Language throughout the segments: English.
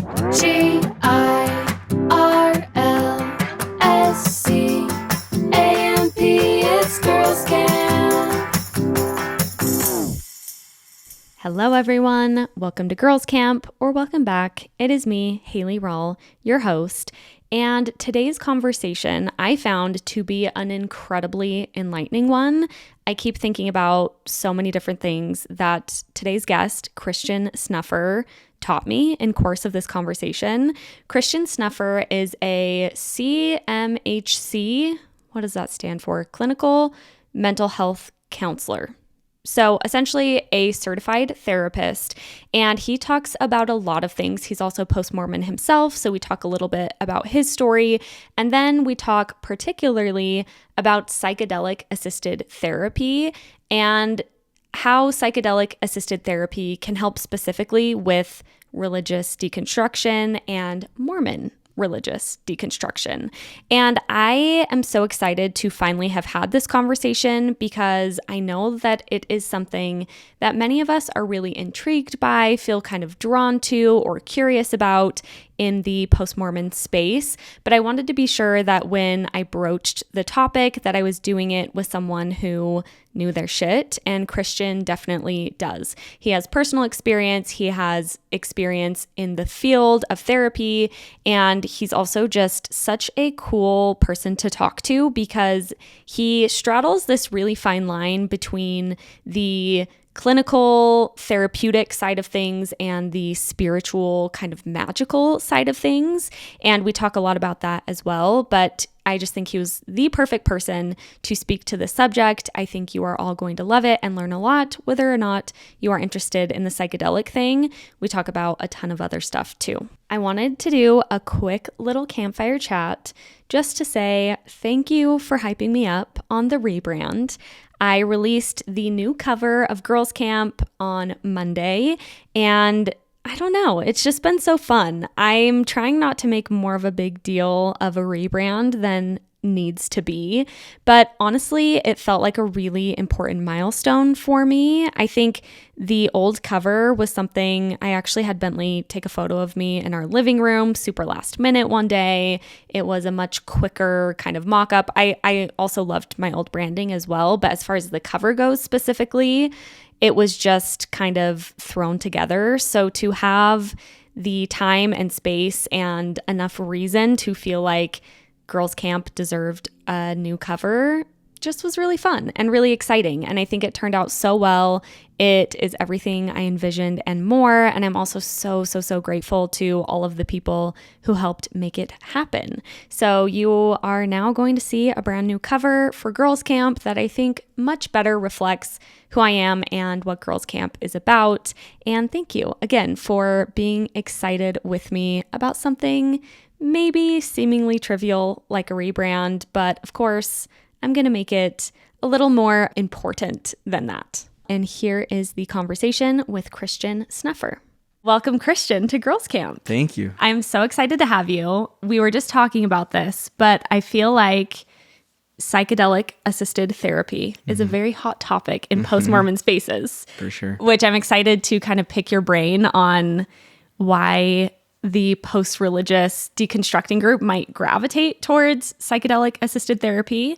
it's Girls Camp. Hello everyone, welcome to Girls Camp, or welcome back. It is me, Haley Rawl, your host, and today's conversation I found to be an incredibly enlightening one. I keep thinking about so many different things that today's guest, Christian Snuffer, taught me in course of this conversation. Christian Snuffer is a CMHC, what does that stand for? Clinical Mental Health Counselor. So essentially a certified therapist, and he talks about a lot of things. He's also post-Mormon himself, so we talk a little bit about his story, and then we talk particularly about psychedelic assisted therapy and how psychedelic assisted therapy can help specifically with religious deconstruction and Mormon religious deconstruction. And I am so excited to finally have had this conversation because I know that it is something that many of us are really intrigued by, feel kind of drawn to or curious about in the post-Mormon space. But I wanted to be sure that when I broached the topic that I was doing it with someone who knew their shit, and Christian definitely does. He has personal experience, he has experience in the field of therapy, and he's also just such a cool person to talk to because he straddles this really fine line between the clinical therapeutic side of things and the spiritual kind of magical side of things. And we talk a lot about that as well, but I just think he was the perfect person to speak to this subject. I think you are all going to love it and learn a lot, whether or not you are interested in the psychedelic thing. We talk about a ton of other stuff too. I wanted to do a quick little campfire chat just to say thank you for hyping me up on the rebrand. I released the new cover of Girls Camp on Monday, and I don't know, it's just been so fun. I'm trying not to make more of a big deal of a rebrand than needs to be, but honestly, it felt like a really important milestone for me. I think the old cover was something I actually had Bentley take a photo of me in our living room super last minute one day. It was a much quicker kind of mock-up. I also loved my old branding as well, but as far as the cover goes specifically, it was just kind of thrown together. So to have the time and space and enough reason to feel like Girls Camp deserved a new cover just was really fun and really exciting. And I think it turned out so well. It is everything I envisioned and more. And I'm also so grateful to all of the people who helped make it happen. So you are now going to see a brand new cover for Girls Camp that I think much better reflects who I am and what Girls Camp is about. And thank you again for being excited with me about something maybe seemingly trivial like a rebrand, but of course, I'm going to make it a little more important than that. And here is the conversation with Christian Snuffer. Welcome, Christian, to Girls Camp. Thank you. I'm so excited to have you. We were just talking about this, but I feel like psychedelic assisted therapy is a very hot topic in post-Mormon spaces. For sure. Which I'm excited to kind of pick your brain on why the post-religious deconstructing group might gravitate towards psychedelic assisted therapy.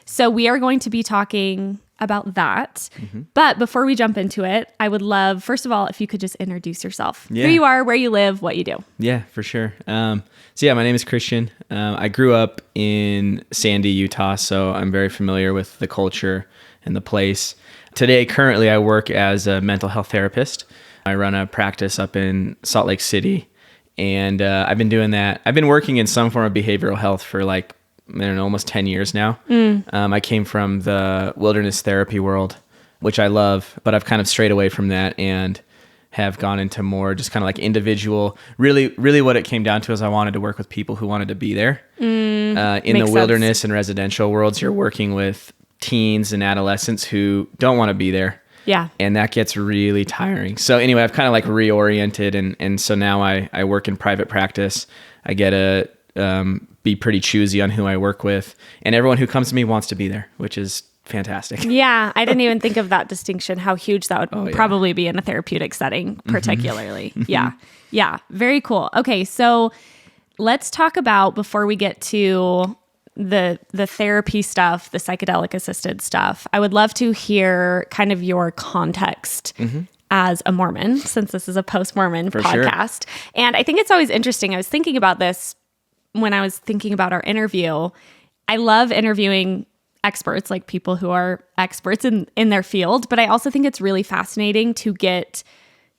So we are going to be talking about that. But before we jump into it, I would love, first of all, if you could just introduce yourself, who you are, where you live, what you do. Yeah, for sure. My name is Christian. I grew up in Sandy, Utah, so I'm very familiar with the culture and the place. Today, currently, I work as a mental health therapist. I run a practice up in Salt Lake City. And I've been doing that. I've been working in some form of behavioral health for almost 10 years now. I came from the wilderness therapy world, which I love, but I've kind of strayed away from that and have gone into more just kind of like individual. Really what it came down to is I wanted to work with people who wanted to be there. In the wilderness and residential worlds, you're working with teens and adolescents who don't want to be there. Yeah. And that gets really tiring. So anyway, I've kind of like reoriented. And so now I work in private practice. I get to be pretty choosy on who I work with. And everyone who comes to me wants to be there, which is fantastic. Yeah, I didn't even think of that distinction, how huge that would yeah. probably be in a therapeutic setting, particularly. Yeah. Yeah. Very cool. Okay. So let's talk about, before we get to the therapy stuff, the psychedelic assisted stuff, I would love to hear kind of your context as a Mormon, since this is a post-Mormon podcast. Sure. And I think it's always interesting. I was thinking about this when I was thinking about our interview. I love interviewing experts, like people who are experts in their field, but I also think it's really fascinating to get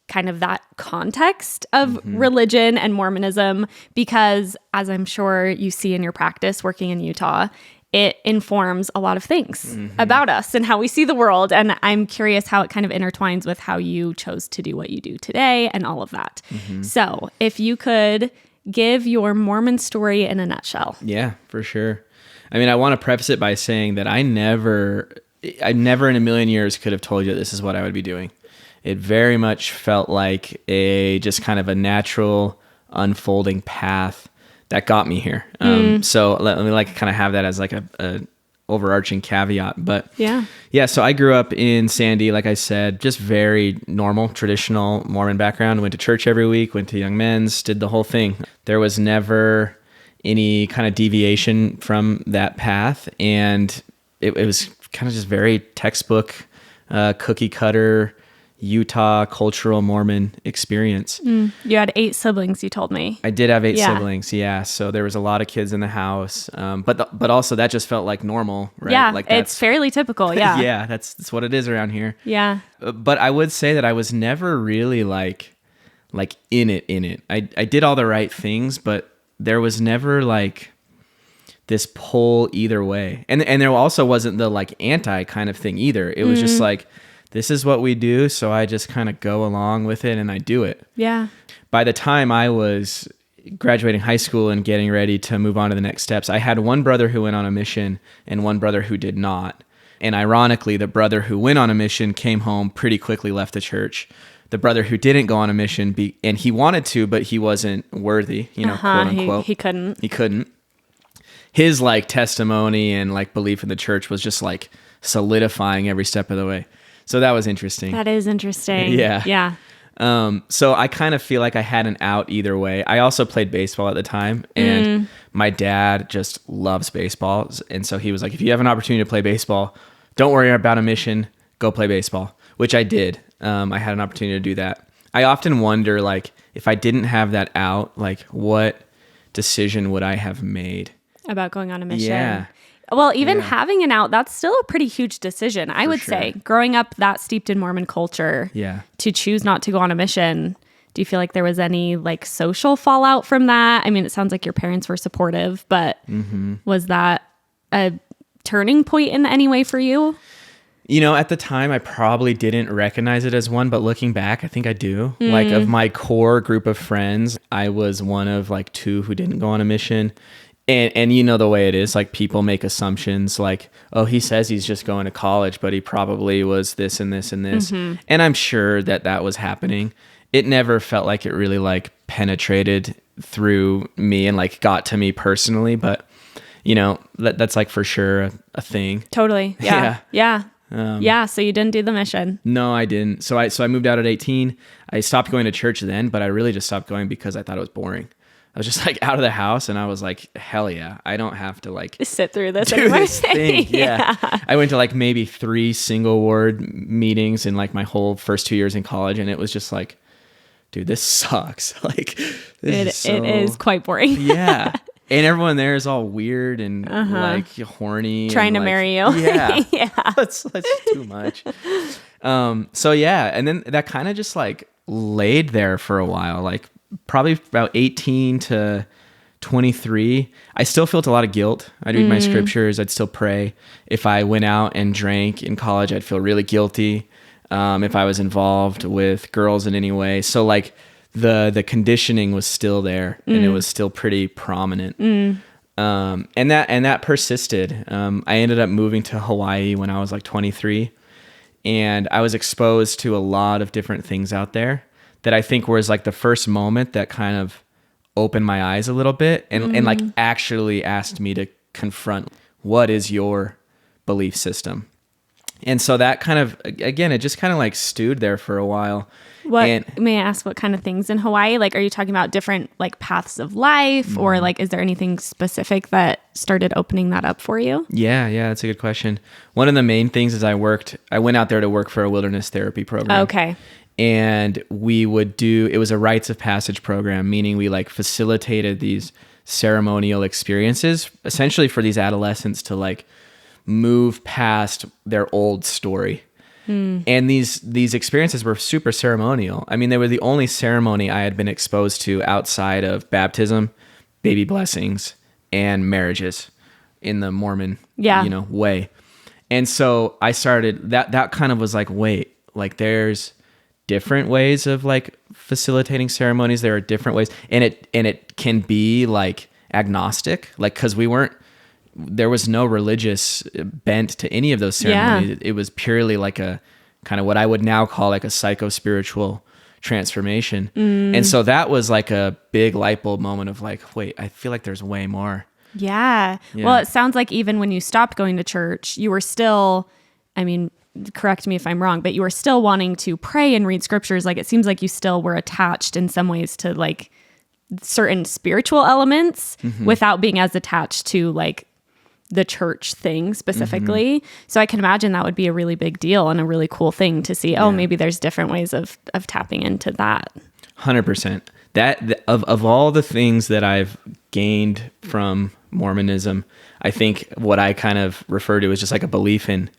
kind of that context of religion and Mormonism, because as I'm sure you see in your practice working in Utah, it informs a lot of things about us and how we see the world. And I'm curious how it kind of intertwines with how you chose to do what you do today and all of that. So if you could give your Mormon story in a nutshell. Yeah, for sure. I mean, I want to preface it by saying that I never in a million years could have told you this is what I would be doing. It very much felt like just kind of a natural unfolding path that got me here. So let me kind of have that as like a overarching caveat. But yeah. So I grew up in Sandy, like I said, just very normal, traditional Mormon background. Went to church every week, went to Young Men's, did the whole thing. There was never any kind of deviation from that path. And it was kind of just very textbook, cookie cutter, Utah cultural Mormon experience. You had 8 siblings, you told me. I did have 8 siblings, yeah. So there was a lot of kids in the house, but also that just felt like normal, right? Yeah, like it's fairly typical, yeah. Yeah, that's what it is around here. Yeah. But I would say that I was never really like in it. I did all the right things, but there was never like this pull either way. And there also wasn't the like anti kind of thing either. It was just like, this is what we do, so I just kind of go along with it and I do it. Yeah. By the time I was graduating high school and getting ready to move on to the next steps, I had one brother who went on a mission and one brother who did not. And ironically, the brother who went on a mission came home pretty quickly, left the church. The brother who didn't go on a mission, and he wanted to, but he wasn't worthy, quote unquote. He couldn't. He couldn't. His like testimony and like belief in the church was just like solidifying every step of the way. So that was interesting. That is interesting. Yeah. Yeah. So I kind of feel like I had an out either way. I also played baseball at the time, and my dad just loves baseball. And so he was like, if you have an opportunity to play baseball, don't worry about a mission, go play baseball, which I did. I had an opportunity to do that. I often wonder, like, if I didn't have that out, like, what decision would I have made? About going on a mission. Yeah. Well, even having an out, that's still a pretty huge decision, I would say. Growing up that steeped in Mormon culture, to choose not to go on a mission, do you feel like there was any like social fallout from that? I mean, it sounds like your parents were supportive, but was that a turning point in any way for you? At the time, I probably didn't recognize it as one, but looking back, I think I do. Like, of my core group of friends, I was one of like 2 who didn't go on a mission. And you know the way it is, like people make assumptions like, oh, he says he's just going to college, but he probably was this and this and this. And I'm sure that was happening. It never felt like it really like penetrated through me and like got to me personally, but that's like for sure a thing. Totally. Yeah. Yeah. So you didn't do the mission. No, I didn't. So I moved out at 18. I stopped going to church then, but I really just stopped going because I thought it was boring. I was just like out of the house and I was like, hell yeah, I don't have to like sit through this do this thing. Yeah. I went to like maybe 3 single ward meetings in like my whole first 2 years in college. And it was just like, dude, this sucks. Like it is quite boring. Yeah. And everyone there is all weird and like horny. Trying to marry you. Yeah. Yeah. That's too much. So yeah. And then that kind of just like laid there for a while, like probably about 18 to 23. I still felt a lot of guilt. I'd read my scriptures. I'd still pray. If I went out and drank in college, I'd feel really guilty. If I was involved with girls in any way. So like the conditioning was still there and it was still pretty prominent. And that persisted. I ended up moving to Hawaii when I was like 23, and I was exposed to a lot of different things out there that I think was like the first moment that kind of opened my eyes a little bit and like actually asked me to confront, what is your belief system? And so that kind of, again, it just kind of like stewed there for a while. May I ask what kind of things in Hawaii? Like, are you talking about different like paths of life, or like, is there anything specific that started opening that up for you? Yeah, that's a good question. One of the main things is I went out there to work for a wilderness therapy program. Okay. And it was a rites of passage program, meaning we like facilitated these ceremonial experiences essentially for these adolescents to like move past their old story. And these experiences were super ceremonial. I mean, they were the only ceremony I had been exposed to outside of baptism, baby blessings, and marriages in the Mormon, way. And so I started that kind of was like, wait, like there's different ways of like facilitating ceremonies. There are different ways, and it can be like agnostic, like, because there was no religious bent to any of those ceremonies. It was purely like a kind of what I would now call like a psycho-spiritual transformation. And so that was like a big light bulb moment of like, wait, I feel like there's way more. Yeah. Well, it sounds like even when you stopped going to church, you were still, I mean, correct me if I'm wrong, but you were still wanting to pray and read scriptures. Like, it seems like you still were attached in some ways to like certain spiritual elements without being as attached to like the church thing specifically. So I can imagine that would be a really big deal and a really cool thing to see. Oh, maybe there's different ways of tapping into that. 100%. That of all the things that I've gained from Mormonism, I think what I kind of refer to as just like a belief in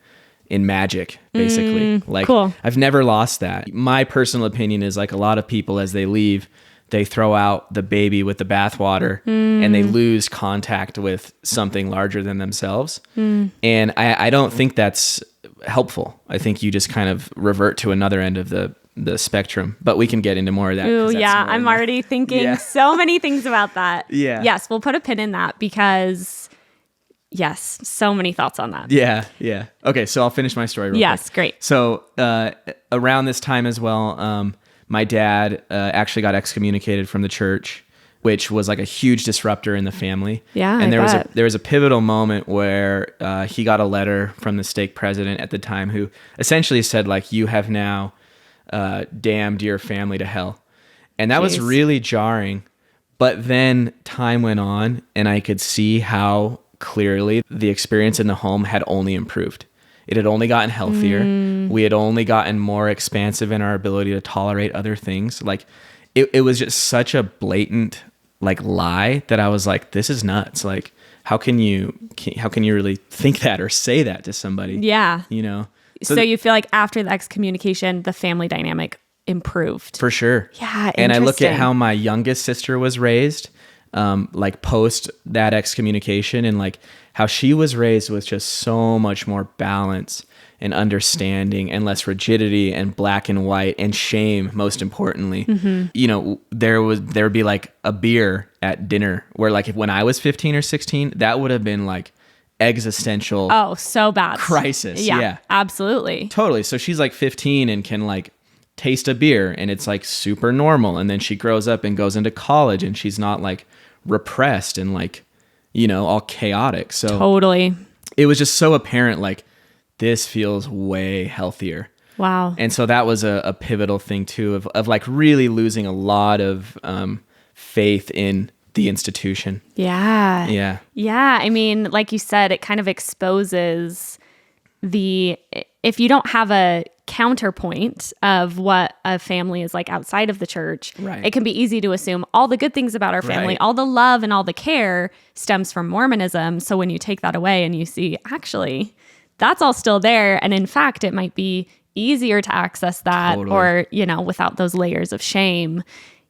magic, basically. Like, cool. I've never lost that. My personal opinion is like a lot of people, as they leave, they throw out the baby with the bathwater and they lose contact with something larger than themselves. And I don't think that's helpful. I think you just kind of revert to another end of the spectrum, but we can get into more of that. Ooh, yeah. I'm already thinking so many things about that. Yeah. Yes, we'll put a pin in that because yes, so many thoughts on that. Yeah. Okay, so I'll finish my story real quick. Yes, great. So around this time as well, my dad actually got excommunicated from the church, which was like a huge disruptor in the family. Yeah, and I there was a pivotal moment where he got a letter from the stake president at the time, who essentially said like, "You have now damned your family to hell," and that was really jarring. But then time went on, and I could see how clearly the experience in the home had only improved. It had only gotten healthier. We had only gotten more expansive in our ability to tolerate other things. Like it was just such a blatant like lie that I was like, this is nuts. Like, how can you really think that or say that to somebody? Yeah. You know? So you feel like after the excommunication, the family dynamic improved. For sure. Yeah. And I look at how my youngest sister was raised, like post that excommunication, and like how she was raised with just so much more balance and understanding and less rigidity and black and white and shame, most importantly. You know, there would be like a beer at dinner where like when I was 15 or 16, that would have been like existential. Oh, so bad. Crisis. Yeah, absolutely. Totally. So she's like 15 and can like taste a beer and it's like super normal. And then she grows up and goes into college and she's not like repressed and like, you know, all chaotic. So totally. It was just so apparent, like, this feels way healthier. Wow. And so that was a pivotal thing too, of like really losing a lot of faith in the institution. Yeah. Yeah. Yeah. I mean, like you said, it kind of exposes if you don't have a counterpoint of what a family is like outside of the church, right, it can be easy to assume all the good things about our family, all the love and all the care stems from Mormonism. So when you take that away and you see, actually, that's all still there. And in fact, it might be easier to access that or, you know, without those layers of shame.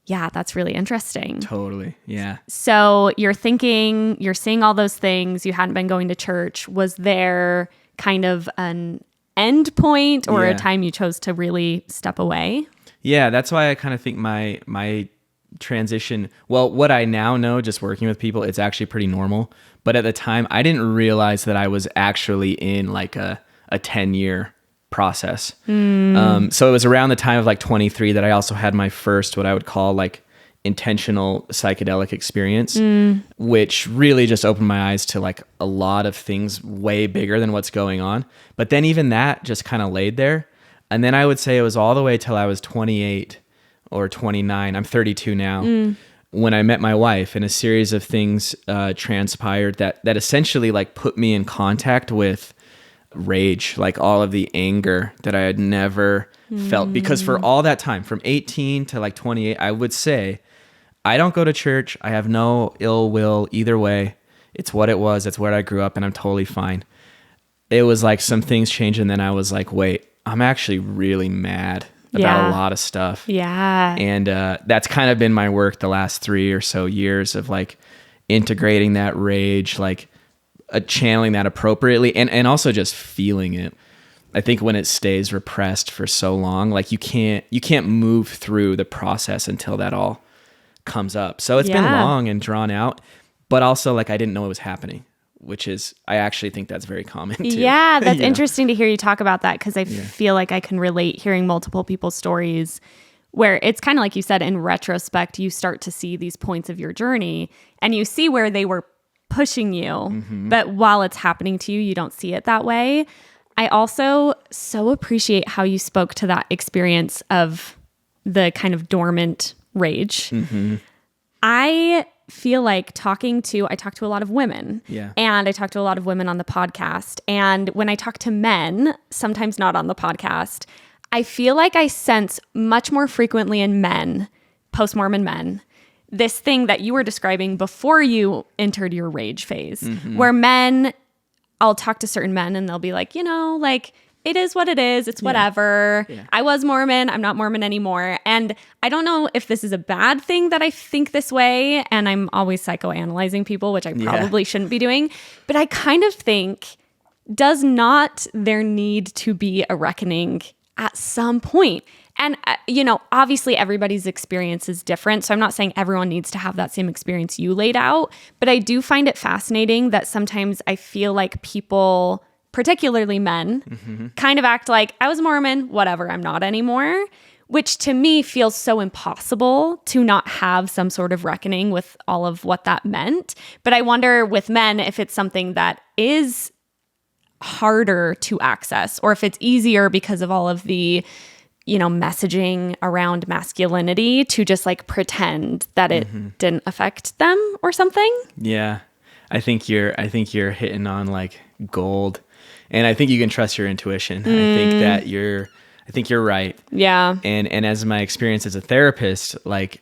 Yeah, that's really interesting. Totally. Yeah. So you're seeing all those things. You hadn't been going to church. Was there kind of an end point or a time you chose to really step away? Yeah, that's why I kind of think my transition, well, what I now know just working with people, it's actually pretty normal. But at the time, I didn't realize that I was actually in like a 10-year process. So it was around the time of like 23 that I also had my first, what I would call like intentional psychedelic experience, which really just opened my eyes to like a lot of things way bigger than what's going on. But then even that just kind of laid there. And then I would say it was all the way till I was 28 or 29. I'm 32 now. When I met my wife, and a series of things transpired that essentially like put me in contact with rage, like all of the anger that I had never felt. Because for all that time, from 18 to like 28, I would say, I don't go to church. I have no ill will either way. It's what it was. It's where I grew up, and I'm totally fine. It was like some things changed, and then I was like, wait, I'm actually really mad about a lot of stuff. Yeah. And that's kind of been my work the last 3 or so years of like integrating that rage, like channeling that appropriately, and also just feeling it. I think when it stays repressed for so long, like you can't move through the process until that all comes up. So it's been long and drawn out, but also like I didn't know it was happening, which is, I actually think that's very common too. Yeah, that's interesting to hear you talk about that, because I feel like I can relate hearing multiple people's stories where it's kind of like you said, in retrospect, you start to see these points of your journey and you see where they were pushing you, but while it's happening to you, you don't see it that way. I also so appreciate how you spoke to that experience of the kind of dormant rage. I feel like I talk to a lot of women, and I talk to a lot of women on the podcast. And when I talk to men, sometimes not on the podcast, I feel like I sense much more frequently in men, post-Mormon men, this thing that you were describing before you entered your rage phase, where men, I'll talk to certain men and they'll be like, like, it is what it is. It's whatever. I was Mormon. I'm not Mormon anymore. And I don't know if this is a bad thing that I think this way. And I'm always psychoanalyzing people, which I probably shouldn't be doing. But I kind of think, does not there need to be a reckoning at some point? And, obviously everybody's experience is different. So I'm not saying everyone needs to have that same experience you laid out. But I do find it fascinating that sometimes I feel like people, particularly men, kind of act like, I was Mormon, whatever, I'm not anymore, which to me feels so impossible to not have some sort of reckoning with all of what that meant. But I wonder with men if it's something that is harder to access, or if it's easier because of all of the, messaging around masculinity to just like pretend that it didn't affect them or something. Yeah. I think you're hitting on like gold. And I think you can trust your intuition. I think you're right. Yeah. And as my experience as a therapist, like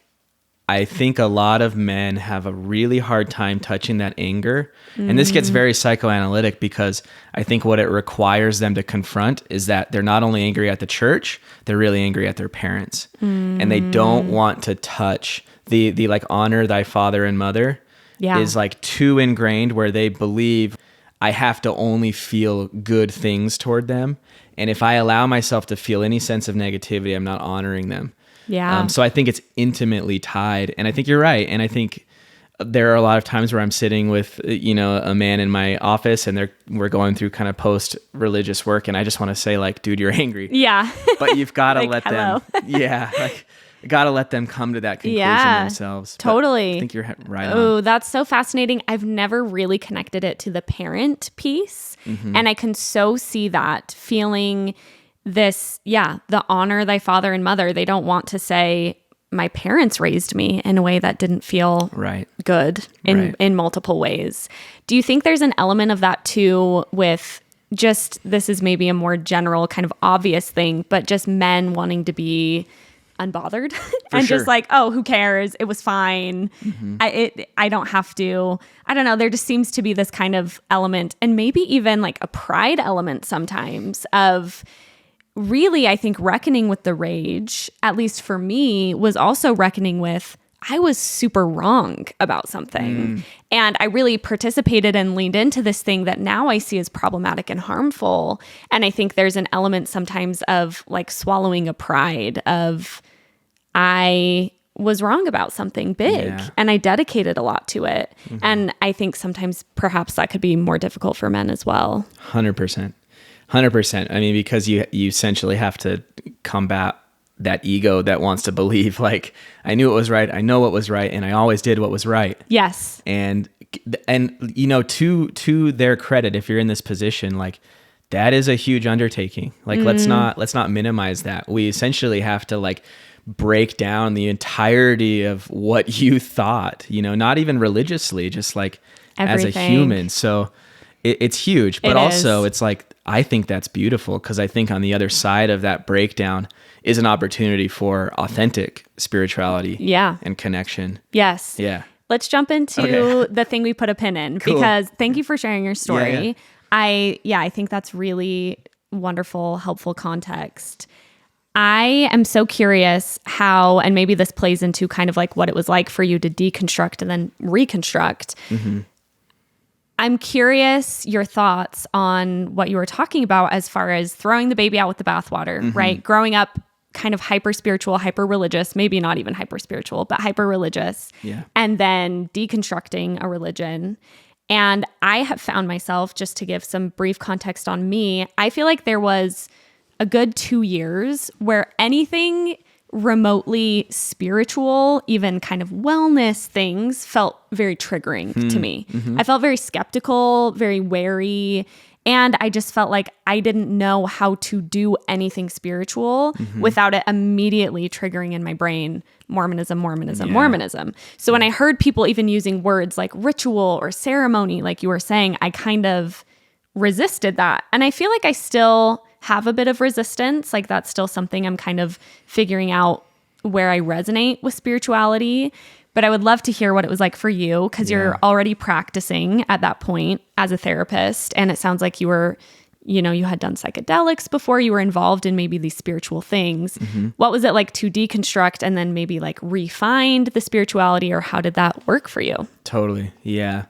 I think a lot of men have a really hard time touching that anger. And this gets very psychoanalytic, because I think what it requires them to confront is that they're not only angry at the church, they're really angry at their parents. And they don't want to touch the like honor thy father and mother is like too ingrained, where they believe I have to only feel good things toward them. And if I allow myself to feel any sense of negativity, I'm not honoring them. Yeah. So I think it's intimately tied. And I think you're right. And I think there are a lot of times where I'm sitting with, a man in my office, and we're going through kind of post-religious work. And I just want to say, like, dude, you're angry. Yeah. But you've got to like, let them. Like, got to let them come to that conclusion themselves. Totally. But I think you're right on. Oh, that's so fascinating. I've never really connected it to the parent piece. And I can so see that feeling this, the honor thy father and mother. They don't want to say, my parents raised me in a way that didn't feel good in multiple ways. Do you think there's an element of that too with just, this is maybe a more general kind of obvious thing, but just men wanting to be unbothered and just like, oh, who cares? It was fine. I don't have to. I don't know. There just seems to be this kind of element, and maybe even like a pride element sometimes of really, I think, reckoning with the rage, at least for me, was also reckoning with, I was super wrong about something. And I really participated and leaned into this thing that now I see as problematic and harmful. And I think there's an element sometimes of like swallowing a pride of, I was wrong about something big and I dedicated a lot to it. And I think sometimes perhaps that could be more difficult for men as well. 100%. 100%. I mean, because you essentially have to combat that ego that wants to believe like I knew it was right, I know what was right, and I always did what was right. Yes. And you know, to their credit, if you're in this position, like that is a huge undertaking. Like let's not minimize that. We essentially have to like break down the entirety of what you thought, you know, not even religiously, just like Everything. as a human. So it's huge, but also is. it's like, I think that's beautiful, because I think on the other side of that breakdown is an opportunity for authentic spirituality and connection. Yes. Yeah. Let's jump into the thing we put a pin in, because thank you for sharing your story. I think that's really wonderful, helpful context. I am so curious how, and maybe this plays into kind of like what it was like for you to deconstruct and then reconstruct. I'm curious your thoughts on what you were talking about as far as throwing the baby out with the bathwater, right? Growing up kind of hyper spiritual, hyper religious, maybe not even hyper spiritual, but hyper religious. Yeah. And then deconstructing a religion. And I have found myself, just to give some brief context on me, I feel like there was a good 2 years where anything remotely spiritual, even kind of wellness things, felt very triggering to me. I felt very skeptical, very wary, and I just felt like I didn't know how to do anything spiritual without it immediately triggering in my brain Mormonism. So when I heard people even using words like ritual or ceremony, like you were saying, I kind of resisted that. And I feel like I still have a bit of resistance. Like that's still something I'm kind of figuring out where I resonate with spirituality. But I would love to hear what it was like for you, because you're already practicing at that point as a therapist. And it sounds like you were, you know, you had done psychedelics before, you were involved in maybe these spiritual things. What was it like to deconstruct and then maybe like refine the spirituality, or how did that work for you? Totally. Yeah.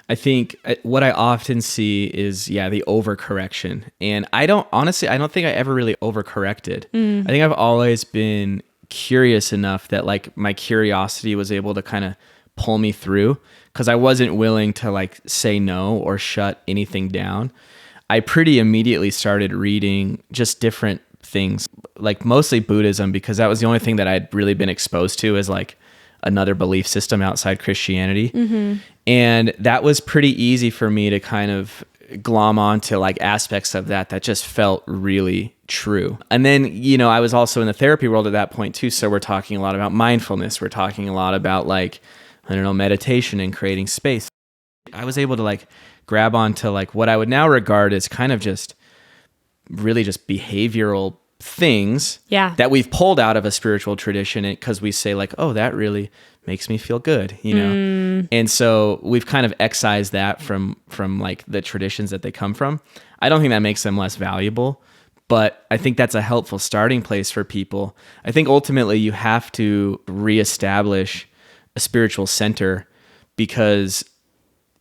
I think what I often see is, the overcorrection. And I don't think I ever really overcorrected. I think I've always been curious enough that like my curiosity was able to kind of pull me through, because I wasn't willing to like say no or shut anything down. I pretty immediately started reading just different things, like mostly Buddhism, because that was the only thing that I'd really been exposed to as like another belief system outside Christianity. And that was pretty easy for me to kind of glom onto like aspects of that just felt really true. And then, you know, I was also in the therapy world at that point too. So we're talking a lot about mindfulness. We're talking a lot about like, I don't know, meditation and creating space. I was able to like grab onto like what I would now regard as kind of just really just behavioral things that we've pulled out of a spiritual tradition, because we say like, oh, that really makes me feel good, you know? And so we've kind of excised that from like the traditions that they come from. I don't think that makes them less valuable, but I think that's a helpful starting place for people. I think ultimately you have to reestablish a spiritual center, because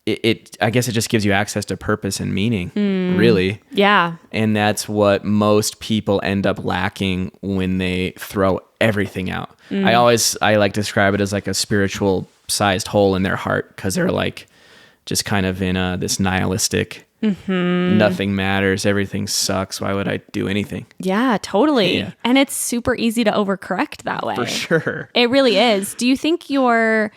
I guess it just gives you access to purpose and meaning, really. Yeah. And that's what most people end up lacking when they throw everything out. I like to describe it as like a spiritual sized hole in their heart, because they're like just kind of in this nihilistic, nothing matters, everything sucks, why would I do anything? Yeah, totally. Yeah. And it's super easy to overcorrect that way. For sure. It really is. Do you think you're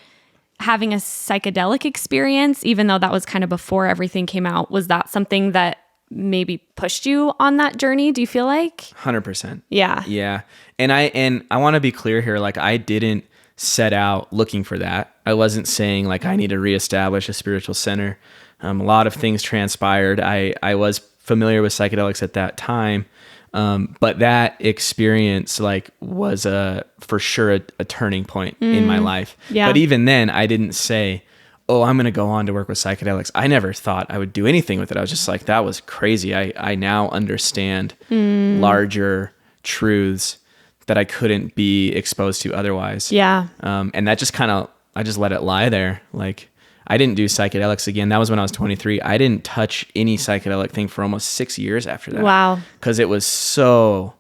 having a psychedelic experience, even though that was kind of before everything came out, was that something that maybe pushed you on that journey? Do you feel like? 100%. Yeah. Yeah. And I want to be clear here. Like I didn't set out looking for that. I wasn't saying like I need to reestablish a spiritual center. A lot of things transpired. I was familiar with psychedelics at that time. But that experience like was for sure a turning point in my life. Yeah. But even then I didn't say, oh, I'm going to go on to work with psychedelics. I never thought I would do anything with it. I was just like, that was crazy. I now understand larger truths that I couldn't be exposed to otherwise. Yeah. And that just I just let it lie there. Like I didn't do psychedelics again. That was when I was 23. I didn't touch any psychedelic thing for almost 6 years after that. Wow. Because it was so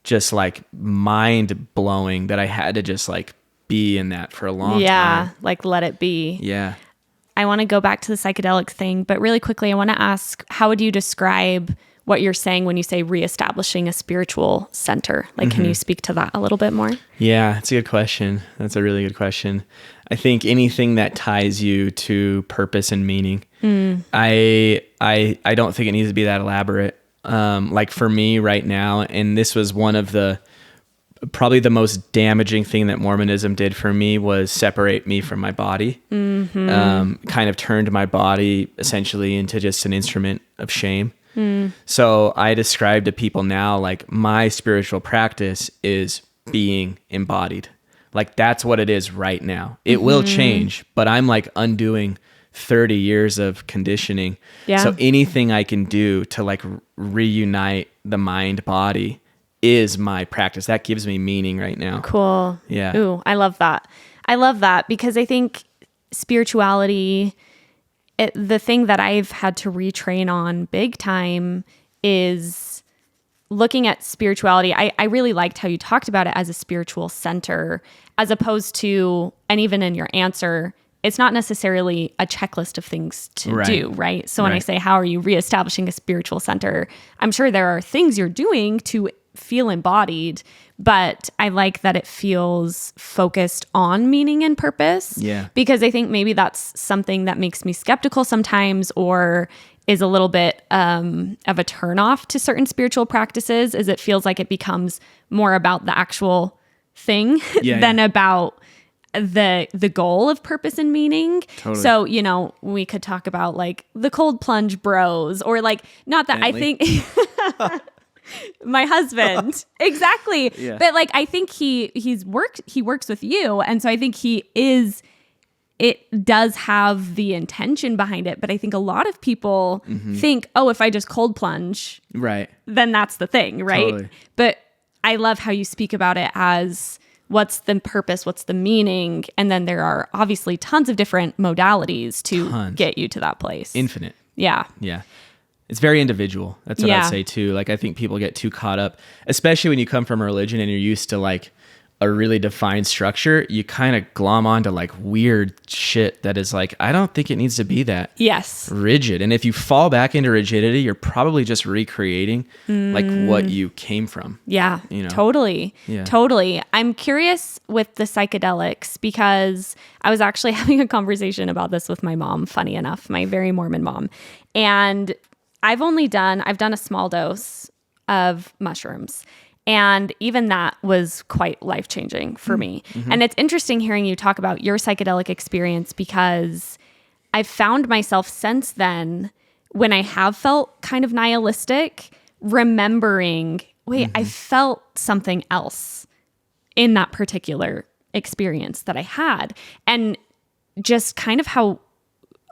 just like mind blowing that I had to just like be in that for a long time. Yeah, like let it be. Yeah. I want to go back to the psychedelic thing, but really quickly, I want to ask, how would you describe what you're saying when you say reestablishing a spiritual center. Like, can you speak to that a little bit more? Yeah, that's a good question. That's a really good question. I think anything that ties you to purpose and meaning, I don't think it needs to be that elaborate. Like for me right now, and this was one of probably the most damaging thing that Mormonism did for me was separate me from my body. Kind of turned my body essentially into just an instrument of shame. So I describe to people now, like, my spiritual practice is being embodied. Like, that's what it is right now. It will change, but I'm like undoing 30 years of conditioning. Yeah. So anything I can do to like reunite the mind body is my practice. That gives me meaning right now. Cool. Yeah. Ooh, I love that. I love that because I think spirituality, the thing that I've had to retrain on big time is looking at spirituality. I really liked how you talked about it as a spiritual center, as opposed to, and even in your answer, it's not necessarily a checklist of things to do, right? So when I say, how are you reestablishing a spiritual center? I'm sure there are things you're doing to feel embodied, but I like that it feels focused on meaning and purpose. Yeah. Because I think maybe that's something that makes me skeptical sometimes, or is a little bit of a turnoff to certain spiritual practices, is it feels like it becomes more about the actual thing than about the goal of purpose and meaning. Totally. So, you know, we could talk about like the cold plunge bros, or like, not that Bentley. I think my husband. Exactly. Yeah. But like, I think he works with you. And so I think it does have the intention behind it. But I think a lot of people think, oh, if I just cold plunge, then that's the thing. Right. Totally. But I love how you speak about it as, what's the purpose? What's the meaning? And then there are obviously tons of different modalities to get you to that place. Infinite. Yeah. Yeah. It's very individual. That's what I'd say too. Like, I think people get too caught up, especially when you come from a religion and you're used to like a really defined structure. You kind of glom onto like weird shit that is like, I don't think it needs to be that rigid. And if you fall back into rigidity, you're probably just recreating like what you came from. Yeah, you know? Totally. Yeah. Totally. I'm curious with the psychedelics because I was actually having a conversation about this with my mom, funny enough, my very Mormon mom. And I've done a small dose of mushrooms. And even that was quite life-changing for me. And it's interesting hearing you talk about your psychedelic experience, because I've found myself since then, when I have felt kind of nihilistic, remembering, wait, I felt something else in that particular experience that I had. And just kind of how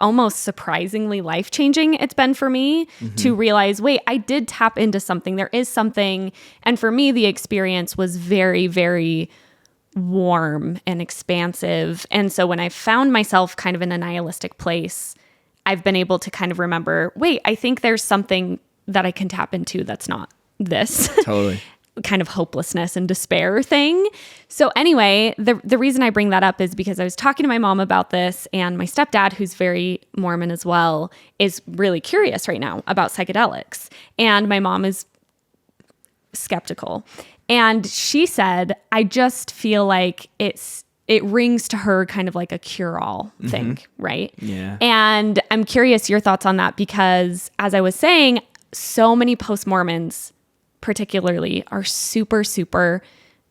almost surprisingly life-changing it's been for me to realize, wait, I did tap into something. There is something. And for me, the experience was very, very warm and expansive. And so when I found myself kind of in a nihilistic place, I've been able to kind of remember, wait, I think there's something that I can tap into that's not this. Totally. Kind of hopelessness and despair thing. So anyway, the reason I bring that up is because I was talking to my mom about this, and my stepdad, who's very Mormon as well, is really curious right now about psychedelics. And my mom is skeptical. And she said, I just feel like it rings to her kind of like a cure-all thing, right? Yeah. And I'm curious your thoughts on that, because as I was saying, so many post-Mormons particularly are super, super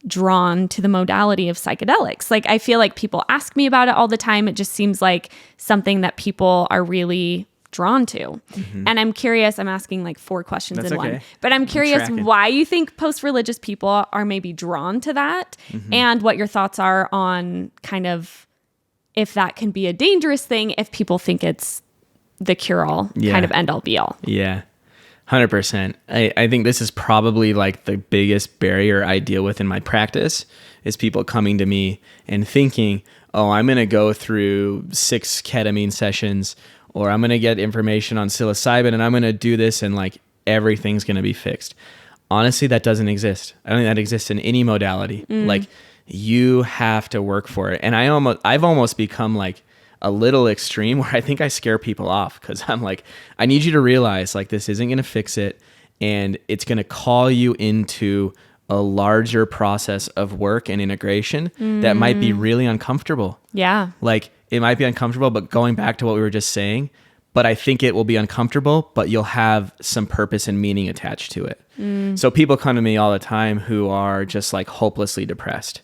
drawn to the modality of psychedelics. Like, I feel like people ask me about it all the time. It just seems like something that people are really drawn to. And I'm curious, I'm asking like 4 questions in one, but I'm curious why you think post-religious people are maybe drawn to that, and what your thoughts are on kind of if that can be a dangerous thing if people think it's the cure-all kind of end-all be-all. Yeah. 100%. I think this is probably like the biggest barrier I deal with in my practice, is people coming to me and thinking, oh, I'm going to go through 6 ketamine sessions, or I'm going to get information on psilocybin, and I'm going to do this, and like everything's going to be fixed. Honestly, that doesn't exist. I don't think that exists in any modality. Like, you have to work for it. And I've almost become like a little extreme, where I think I scare people off, because I'm like, I need you to realize like this isn't going to fix it, and it's going to call you into a larger process of work and integration that might be really uncomfortable. Yeah. Like it might be uncomfortable, but going back to what we were just saying, but I think it will be uncomfortable, but you'll have some purpose and meaning attached to it. So people come to me all the time who are just like hopelessly depressed.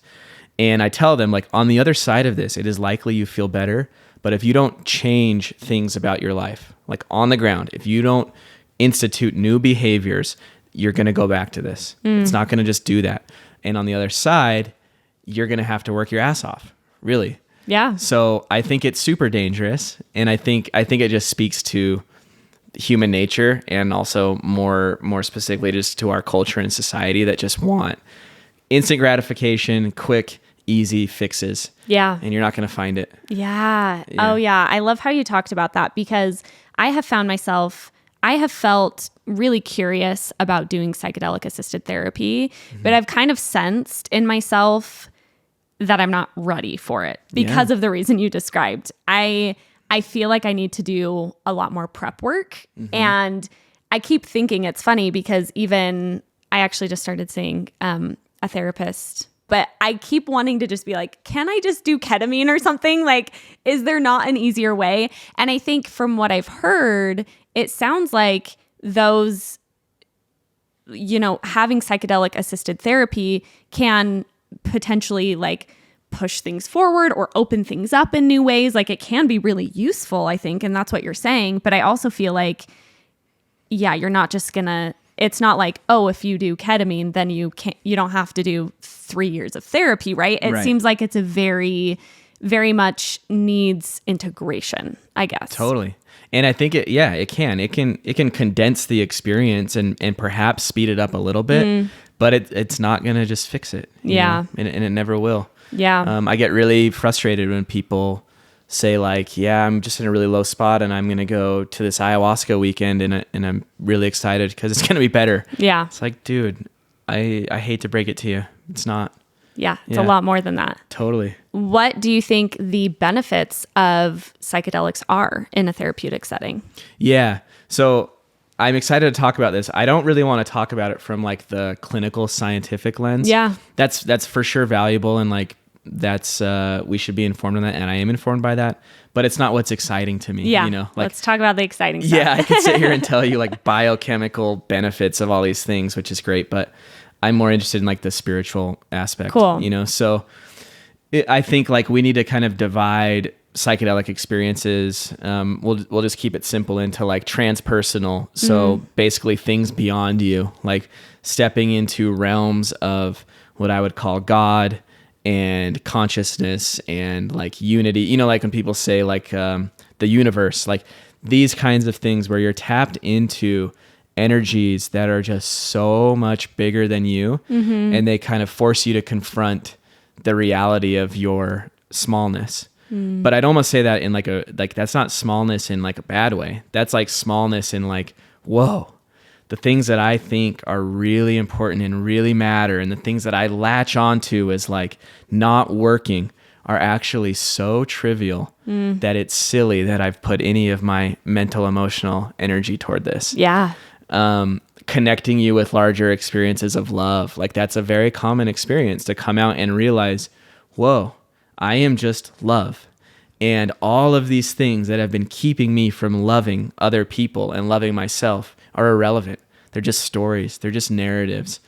And I tell them, like, on the other side of this, it is likely you feel better, but if you don't change things about your life, like on the ground, if you don't institute new behaviors, you're going to go back to this. It's not going to just do that. And on the other side, you're going to have to work your ass off, really. Yeah. So I think it's super dangerous. And I think it just speaks to human nature, and also more specifically just to our culture and society that just want instant gratification, quick, easy fixes. Yeah. And you're not going to find it. Yeah. Oh, yeah. I love how you talked about that, because I have felt really curious about doing psychedelic assisted therapy, but I've kind of sensed in myself that I'm not ready for it because of the reason you described. I feel like I need to do a lot more prep work. And I keep thinking it's funny because even I actually just started seeing a therapist, but I keep wanting to just be like, can I just do ketamine or something? Like, is there not an easier way? And I think from what I've heard, it sounds like those, having psychedelic assisted therapy can potentially like push things forward or open things up in new ways. Like it can be really useful, I think. And that's what you're saying. But I also feel like, you're not just it's not like, oh, if you do ketamine, then you don't have to do 3 years of therapy, right? It seems like it's a very, very much needs integration, I guess. Totally. And I think it can condense the experience and perhaps speed it up a little bit, but it's not going to just fix it. You know? And it never will. Yeah. I get really frustrated when people say like, I'm just in a really low spot and I'm going to go to this ayahuasca weekend and I'm really excited because it's going to be better. Yeah. It's like, dude, I hate to break it to you. It's not. Yeah. It's a lot more than that. Totally. What do you think the benefits of psychedelics are in a therapeutic setting? Yeah. So I'm excited to talk about this. I don't really want to talk about it from like the clinical scientific lens. Yeah. That's for sure valuable, and like that's we should be informed on that, and I am informed by that, but it's not what's exciting to me. Yeah. Like, let's talk about the exciting stuff. Yeah, I could sit here and tell you like biochemical benefits of all these things, which is great, but I'm more interested in like the spiritual aspect. Cool. So I think like we need to kind of divide psychedelic experiences. We'll just keep it simple into like transpersonal. So basically things beyond you, like stepping into realms of what I would call God and consciousness and like unity. Like when people say like the universe, like these kinds of things where you're tapped into energies that are just so much bigger than you, and they kind of force you to confront the reality of your smallness. But I'd almost say that in like that's not smallness in like a bad way. That's like smallness in like, whoa, the things that I think are really important and really matter, and the things that I latch onto as like not working are actually so trivial that it's silly that I've put any of my mental, emotional energy toward this. Yeah. Connecting you with larger experiences of love. Like that's a very common experience, to come out and realize, whoa, I am just love. And all of these things that have been keeping me from loving other people and loving myself are irrelevant. They're just stories. They're just narratives.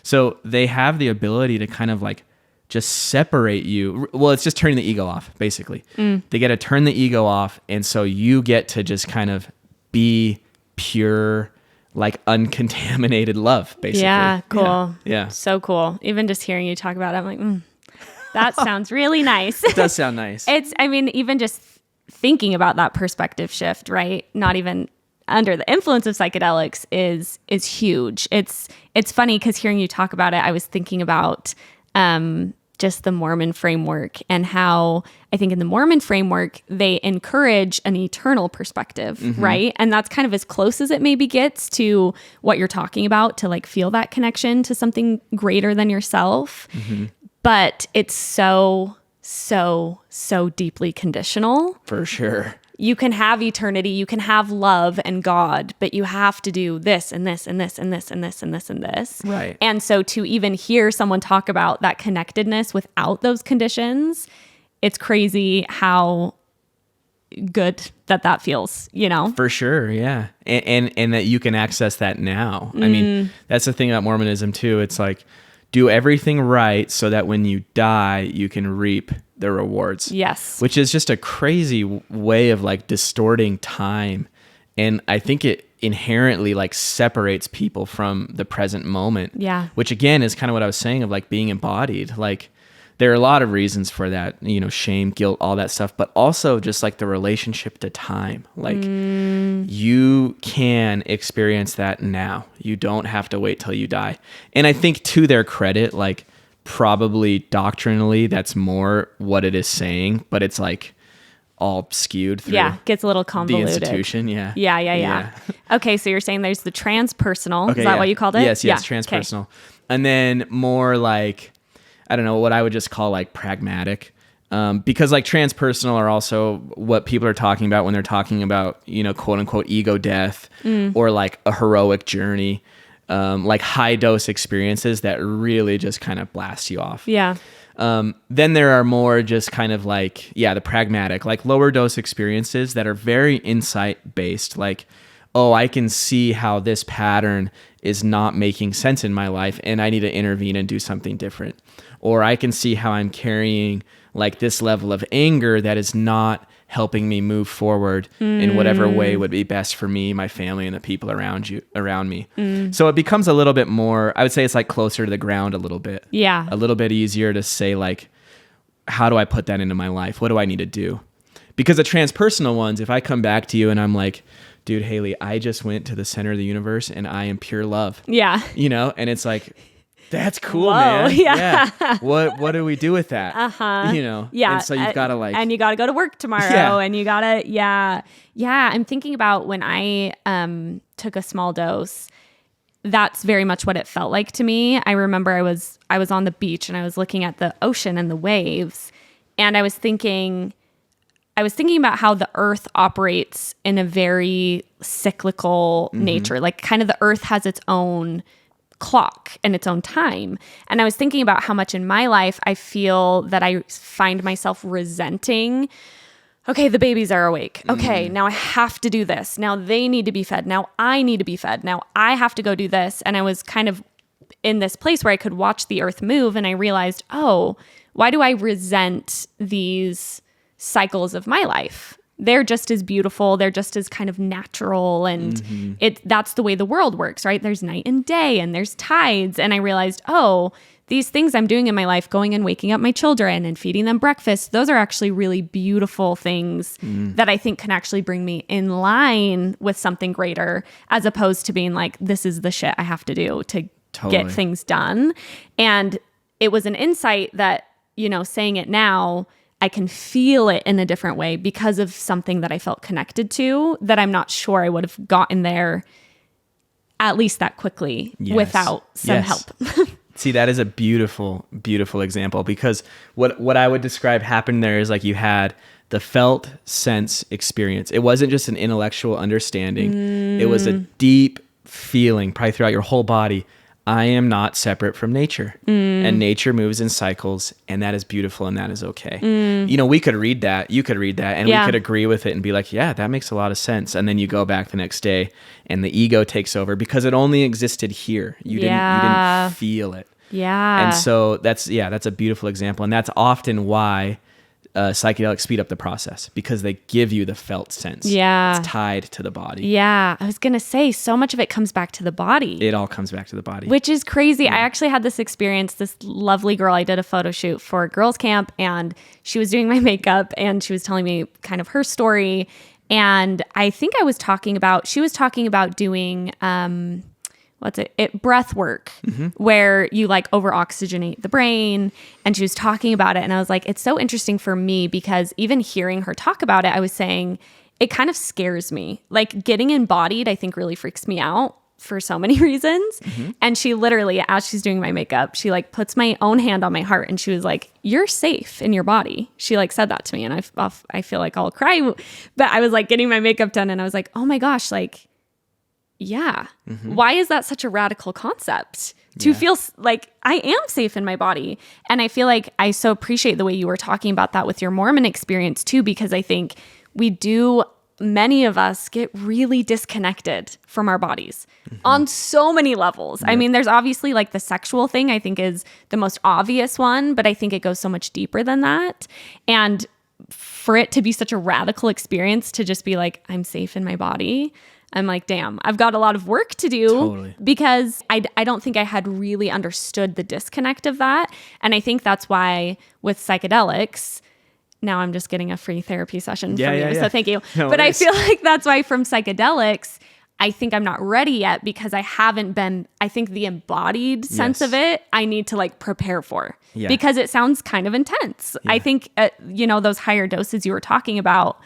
So they have the ability to kind of like just separate you. Well, it's just turning the ego off, basically. They get to turn the ego off. And so you get to just kind of be pure, like uncontaminated love, basically. Yeah, cool. Yeah. So cool. Even just hearing you talk about it, I'm like, that sounds really nice. It does sound nice. Even just thinking about that perspective shift, right? Not even under the influence of psychedelics is huge. It's funny because hearing you talk about it, I was thinking about just the Mormon framework, and how I think in the Mormon framework, they encourage an eternal perspective, right? And that's kind of as close as it maybe gets to what you're talking about, to like feel that connection to something greater than yourself. But it's so deeply conditional. For sure. You can have eternity, you can have love and God, but you have to do this and this and this and this and this and this and this. Right. And so to even hear someone talk about that connectedness without those conditions, it's crazy how good that feels, you know? For sure, yeah. And that you can access that now. I mean, that's the thing about Mormonism too. It's like, do everything right so that when you die, you can reap the rewards. Yes. Which is just a crazy way of like distorting time. And I think it inherently like separates people from the present moment. Yeah. Which again is kind of what I was saying of like being embodied. Like there are a lot of reasons for that, you know, shame, guilt, all that stuff, but also just like the relationship to time. Like you can experience that now. You don't have to wait till you die. And I think to their credit, like probably doctrinally, that's more what it is saying, but it's like all skewed through gets a little the convoluted. institution. Yeah. Yeah. Okay, so you're saying there's the transpersonal. Okay, Is that what you called it? Yes, Yeah. transpersonal. And then more like, I don't know, what I would just call like pragmatic. Because like transpersonal are also what people are talking about when they're talking about, you know, quote unquote ego death or like a heroic journey, like high dose experiences that really just kind of blast you off. Yeah. Then there are more just kind of like, the pragmatic, like lower dose experiences that are very insight based. Like, oh, I can see how this pattern is not making sense in my life and I need to intervene and do something different. Or I can see how I'm carrying like this level of anger that is not helping me move forward in whatever way would be best for me, my family, and the people around me. So it becomes a little bit more, I would say it's like closer to the ground a little bit. Yeah. A little bit easier to say like, how do I put that into my life? What do I need to do? Because the transpersonal ones, if I come back to you and I'm like, dude, Haley, I just went to the center of the universe and I am pure love. Yeah. You know, and it's like, that's cool, Whoa, man. yeah. What do we do with that? You know? Yeah. And so you've got to like... And you got to go to work tomorrow and you got to... Yeah. I'm thinking about when I took a small dose, that's very much what it felt like to me. I remember I was on the beach and I was looking at the ocean and the waves, and I was thinking about how the earth operates in a very cyclical nature. Like kind of the earth has its own clock and its own time. And I was thinking about how much in my life I feel that I find myself resenting, okay, the babies are awake. Okay, now I have to do this. Now they need to be fed. Now I need to be fed. Now I have to go do this. And I was kind of in this place where I could watch the earth move, and I realized, oh, why do I resent these cycles of my life? They're just as beautiful. They're just as kind of natural. And that's the way the world works, right? There's night and day and there's tides. And I realized, oh, these things I'm doing in my life, going and waking up my children and feeding them breakfast, those are actually really beautiful things that I think can actually bring me in line with something greater, as opposed to being like, this is the shit I have to do to get things done. And it was an insight that, you know, saying it now, I can feel it in a different way because of something that I felt connected to that I'm not sure I would have gotten there at least that quickly without some help. See, that is a beautiful, beautiful example, because what I would describe happened there is like you had the felt sense experience. It wasn't just an intellectual understanding. It was a deep feeling probably throughout your whole body. I am not separate from nature, and nature moves in cycles, and that is beautiful, and that is okay. You know, we could read that, you could read that, and we could agree with it and be like, yeah, that makes a lot of sense. And then you go back the next day and the ego takes over because it only existed here. You didn't feel it. Yeah. And so that's a beautiful example. And that's often why psychedelics speed up the process, because they give you the felt sense. Yeah. It's tied to the body. Yeah. I was going to say, so much of it comes back to the body. It all comes back to the body. Which is crazy. I actually had this experience, this lovely girl, I did a photo shoot for girls camp, and she was doing my makeup and she was telling me kind of her story. And I think she was talking about doing, breathwork, where you like over oxygenate the brain. And she was talking about it. And I was like, it's so interesting for me because even hearing her talk about it, I was saying, it kind of scares me. Like getting embodied, I think really freaks me out for so many reasons. And she literally, as she's doing my makeup, she like puts my own hand on my heart and she was like, "You're safe in your body." She like said that to me, and I feel like I'll cry. But I was like getting my makeup done and I was like, oh my gosh, like, yeah. Why is that such a radical concept? To feel like I am safe in my body. And I feel like I so appreciate the way you were talking about that with your Mormon experience too, because I think many of us get really disconnected from our bodies on so many levels. Yep. I mean, there's obviously like the sexual thing, I think is the most obvious one, but I think it goes so much deeper than that. And for it to be such a radical experience to just be like, I'm safe in my body, I'm like, damn, I've got a lot of work to do because I don't think I had really understood the disconnect of that. And I think that's why with psychedelics, now I'm just getting a free therapy session from you. So thank you. No but worries. I feel like that's why from psychedelics, I think I'm not ready yet because I haven't been, I think the embodied sense of it, I need to like prepare for because it sounds kind of intense. I think, those higher doses you were talking about,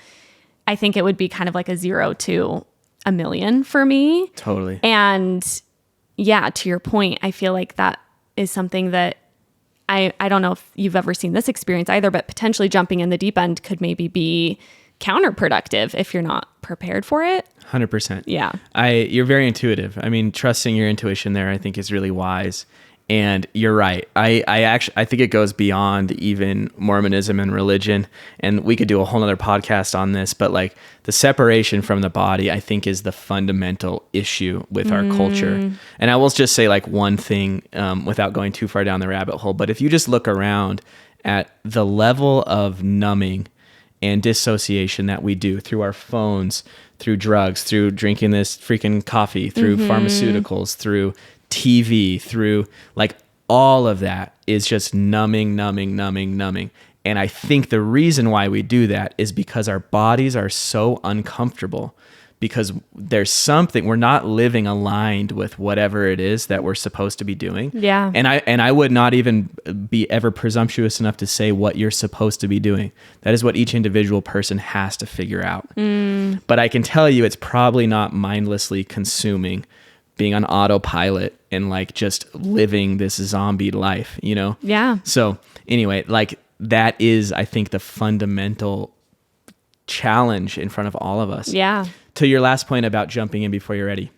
I think it would be kind of like a 0 to a million for me. Totally. And yeah, to your point, I feel like that is something that I don't know if you've ever seen this experience either, but potentially jumping in the deep end could maybe be counterproductive if you're not prepared for it. 100%. Yeah. You're very intuitive. I mean, trusting your intuition there, I think is really wise. And you're right. I think it goes beyond even Mormonism and religion. And we could do a whole nother podcast on this, but like the separation from the body, I think is the fundamental issue with our culture. And I will just say like one thing without going too far down the rabbit hole. But if you just look around at the level of numbing and dissociation that we do through our phones, through drugs, through drinking this freaking coffee, through pharmaceuticals, through TV, through like all of that is just numbing. And I think the reason why we do that is because our bodies are so uncomfortable because there's something, we're not living aligned with whatever it is that we're supposed to be doing. Yeah. And I would not even be ever presumptuous enough to say what you're supposed to be doing. That is what each individual person has to figure out. But I can tell you it's probably not mindlessly consuming, being on autopilot and like just living this zombie life, Yeah. So anyway, like that is, I think, the fundamental challenge in front of all of us. Yeah. To your last point about jumping in before you're ready.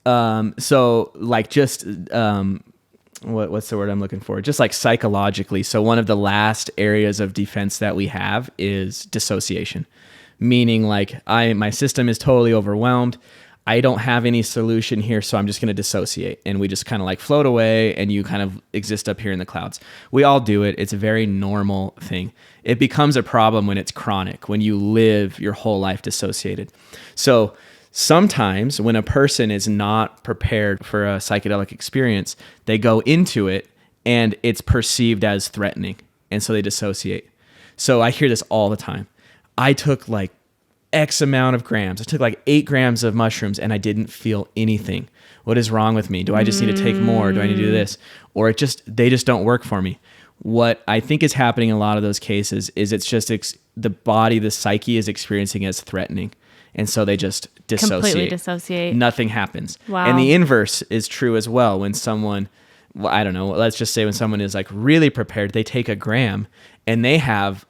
So like just, what's the word I'm looking for? Just like psychologically. So one of the last areas of defense that we have is dissociation, meaning like my system is totally overwhelmed. I don't have any solution here, so I'm just going to dissociate. And we just kind of like float away and you kind of exist up here in the clouds. We all do it. It's a very normal thing. It becomes a problem when it's chronic, when you live your whole life dissociated. So sometimes when a person is not prepared for a psychedelic experience, they go into it and it's perceived as threatening. And so they dissociate. So I hear this all the time. I took like X amount of grams. I took like 8 grams of mushrooms and I didn't feel anything. What is wrong with me? Do I just need to take more? Do I need to do this? Or they just don't work for me. What I think is happening in a lot of those cases is it's just the body, the psyche is experiencing as threatening. And so they just dissociate. Completely dissociate. Nothing happens. Wow. And the inverse is true as well. When someone, I don't know, let's just say when someone is like really prepared, they take a gram and they have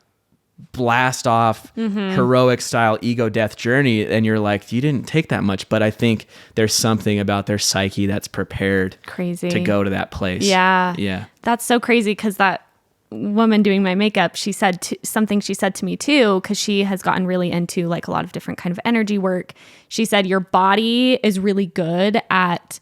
blast off heroic style ego death journey, and you're like, you didn't take that much, but I think there's something about their psyche that's prepared to go to that place. Yeah That's so crazy, because that woman doing my makeup, she said something she said to me too, because she has gotten really into like a lot of different kind of energy work. She said your body is really good at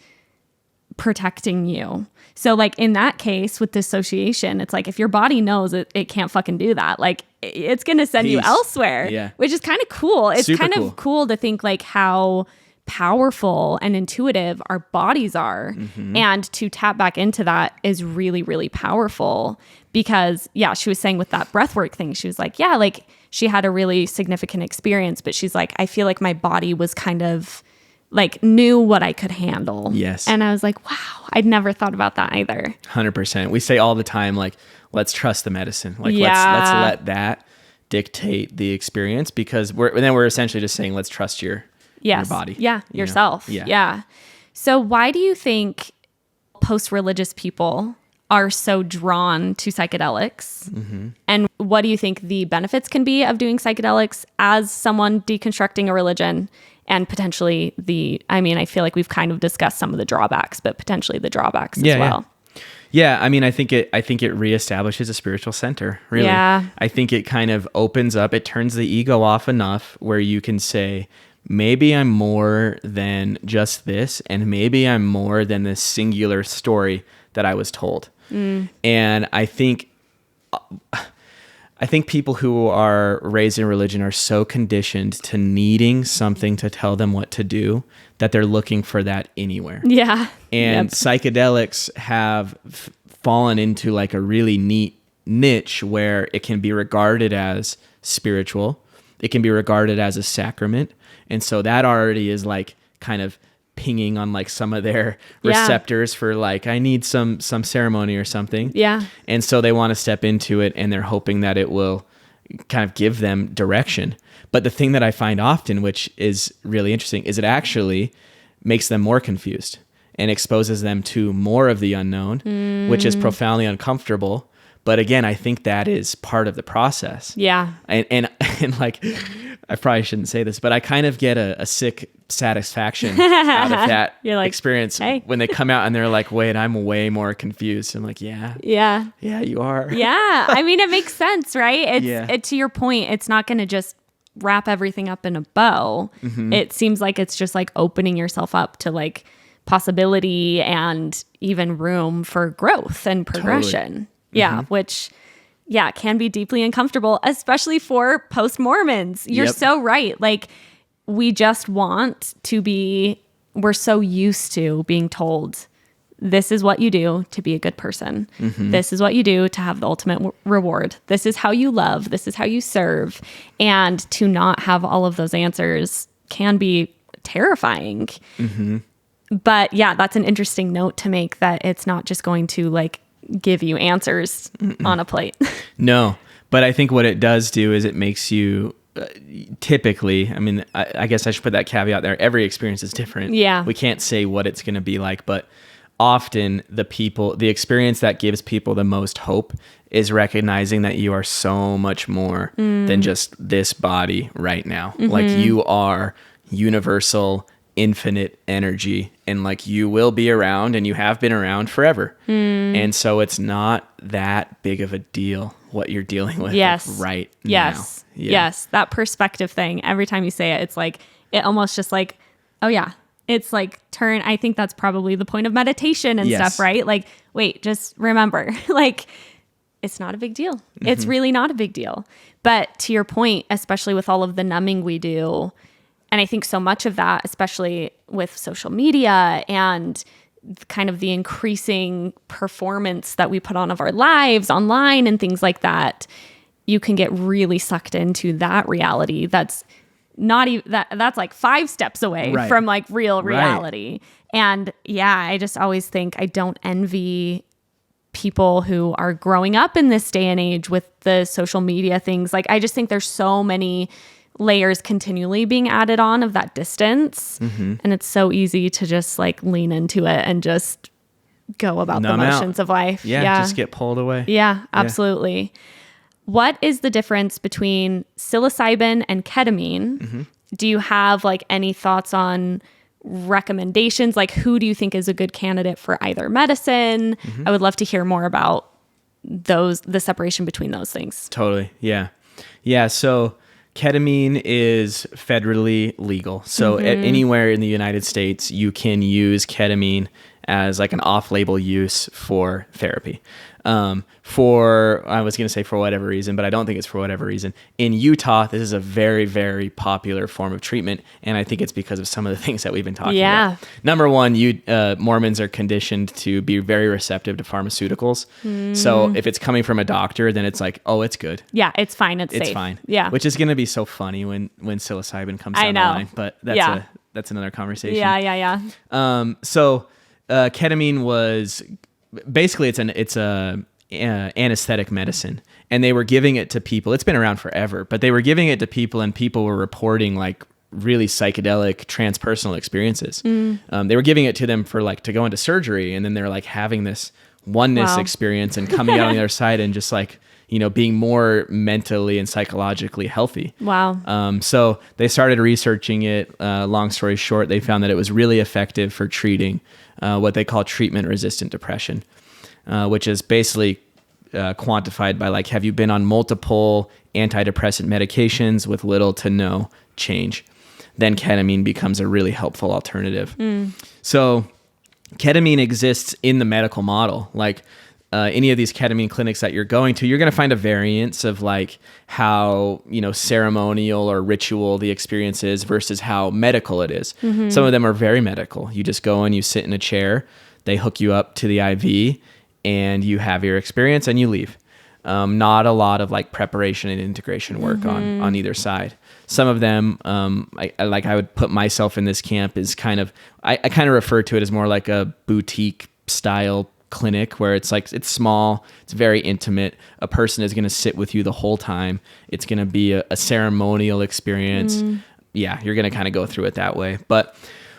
protecting you. So like in that case with dissociation, it's like if your body knows it can't fucking do that, like it's going to send you elsewhere, which is kind of cool. It's super kind of cool to think like how powerful and intuitive our bodies are. And to tap back into that is really, really powerful, because she was saying with that breathwork thing, she was like, like she had a really significant experience, but she's like, I feel like my body was kind of like knew what I could handle. Yes. And I was like, wow, I'd never thought about that either. 100%. We say all the time, like, let's trust the medicine. Like, let's let that dictate the experience, because we're essentially just saying, let's trust your Yes. your body. Yeah. you know? Yourself. Yeah. So why do you think post-religious people are so drawn to psychedelics? And what do you think the benefits can be of doing psychedelics as someone deconstructing a religion? And potentially I feel like we've kind of discussed some of the drawbacks, but potentially the drawbacks as well. Yeah, I mean, I think it reestablishes a spiritual center, really. Yeah. I think it kind of opens up, it turns the ego off enough where you can say, maybe I'm more than just this, and maybe I'm more than this singular story that I was told. And I think people who are raised in religion are so conditioned to needing something to tell them what to do that they're looking for that anywhere. Yeah. And psychedelics have fallen into like a really neat niche where it can be regarded as spiritual. It can be regarded as a sacrament. And so that already is like kind of pinging on like some of their receptors for like, I need some ceremony or something. Yeah. And so they want to step into it and they're hoping that it will kind of give them direction. But the thing that I find often, which is really interesting, is it actually makes them more confused and exposes them to more of the unknown, which is profoundly uncomfortable. But again, I think that is part of the process. Yeah. And like, I probably shouldn't say this, but I kind of get a sick satisfaction out of that You're like, experience hey. when they come out and they're like, wait, I'm way more confused. I'm like, yeah, you are. Yeah. I mean, it makes sense, right? Yeah. To your point, it's not going to just wrap everything up in a bow. It seems like it's just like opening yourself up to like possibility and even room for growth and progression. Totally. Yeah. Which, can be deeply uncomfortable, especially for post-Mormons. You're so right. Like, we just want to we're so used to being told, this is what you do to be a good person. This is what you do to have the ultimate reward. This is how you love. This is how you serve. And to not have all of those answers can be terrifying. But that's an interesting note to make, that it's not just going to like give you answers on a plate. No, but I think what it does do is it makes you typically, I mean, I guess I should put that caveat there. Every experience is different. Yeah. We can't say what it's going to be like, but often the experience that gives people the most hope is recognizing that you are so much more than just this body right now. Like, you are universal, infinite energy, and like, you will be around and you have been around forever. And so it's not that big of a deal what you're dealing with right now. Yes. That perspective thing. Every time you say it, it's like, it almost just like, oh yeah. It's like I think that's probably the point of meditation and stuff, right? Like, wait, just remember, like, it's not a big deal. It's really not a big deal. But to your point, especially with all of the numbing we do, and I think so much of that, especially with social media and kind of the increasing performance that we put on of our lives online and things like that, you can get really sucked into that reality. That's not even that's like 5 steps away from like real reality. And I just always think I don't envy people who are growing up in this day and age with the social media things. Like, I just think there's so many layers continually being added on of that distance. And it's so easy to just like lean into it and just go about the motions of life. Just get pulled away. Yeah, absolutely. What is the difference between psilocybin and ketamine? Do you have like any thoughts on recommendations? Like, who do you think is a good candidate for either medicine? I would love to hear more about the separation between those things. Totally. Yeah. So ketamine is federally legal. So anywhere in the United States, you can use ketamine as like an off-label use for therapy. I was going to say for whatever reason, but I don't think it's for whatever reason. In Utah, this is a very, very popular form of treatment, and I think it's because of some of the things that we've been talking about. Number one, Mormons are conditioned to be very receptive to pharmaceuticals. So if it's coming from a doctor, then it's like, oh, it's good. Yeah, it's fine. It's safe. Fine. Yeah. Which is going to be so funny when psilocybin comes down the line, but that's another conversation. Yeah. So ketamine was basically it's a anesthetic medicine, and they were giving it to people. It's been around forever, but they were giving it to people, and people were reporting like really psychedelic transpersonal experiences. They were giving it to them for like to go into surgery, and then they're like having this oneness experience and coming out on the other side and just like, you know, being more mentally and psychologically healthy. Wow. So they started researching it. Long story short, they found that it was really effective for treating what they call treatment-resistant depression, which is basically quantified by like, have you been on multiple antidepressant medications with little to no change? Then ketamine becomes a really helpful alternative. So ketamine exists in the medical model. Like any of these ketamine clinics that you're going to, you're going to find a variance of like how, you know, ceremonial or ritual the experience is versus how medical it is. Some of them are very medical. You just go and you sit in a chair, they hook you up to the IV, and you have your experience and you leave. Not a lot of like preparation and integration work on either side. Some of them, I would put myself in this camp, is kind of, I kind of refer to it as more like a boutique style clinic where it's like, it's small, it's very intimate. A person is going to sit with you the whole time. It's going to be a ceremonial experience. Yeah, you're going to kind of go through it that way. But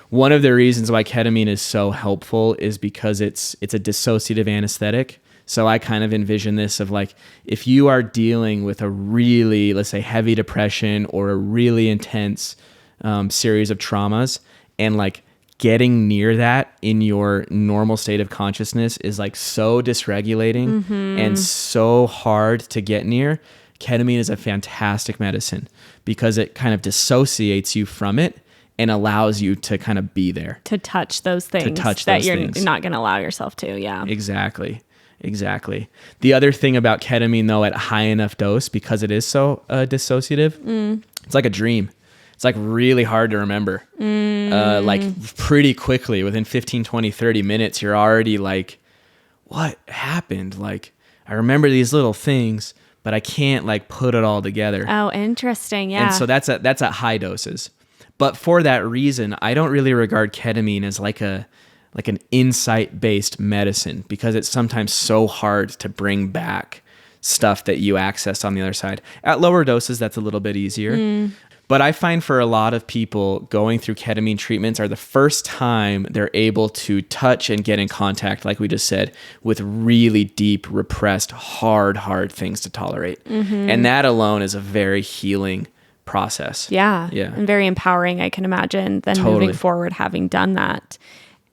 one of the reasons why ketamine is so helpful is because it's a dissociative anesthetic. So I kind of envision this of like, if you are dealing with a really, let's say, heavy depression or a really intense series of traumas, and like getting near that in your normal state of consciousness is like so dysregulating and so hard to get near, ketamine is a fantastic medicine because it kind of dissociates you from it and allows you to kind of be there. To touch those things that you're not going to allow yourself to. Yeah. Exactly. The other thing about ketamine, though, at high enough dose, because it is so dissociative, it's like a dream. It's like really hard to remember. Like pretty quickly, within 15, 20, 30 minutes, you're already like, what happened? Like, I remember these little things, but I can't like put it all together. Oh, interesting. Yeah. And so that's at high doses. But for that reason, I don't really regard ketamine as like an insight-based medicine, because it's sometimes so hard to bring back stuff that you accessed on the other side. At lower doses, that's a little bit easier. But I find for a lot of people, going through ketamine treatments are the first time they're able to touch and get in contact, like we just said, with really deep, repressed, hard things to tolerate. And that alone is a very healing process. Yeah. And very empowering, I can imagine, then moving forward having done that.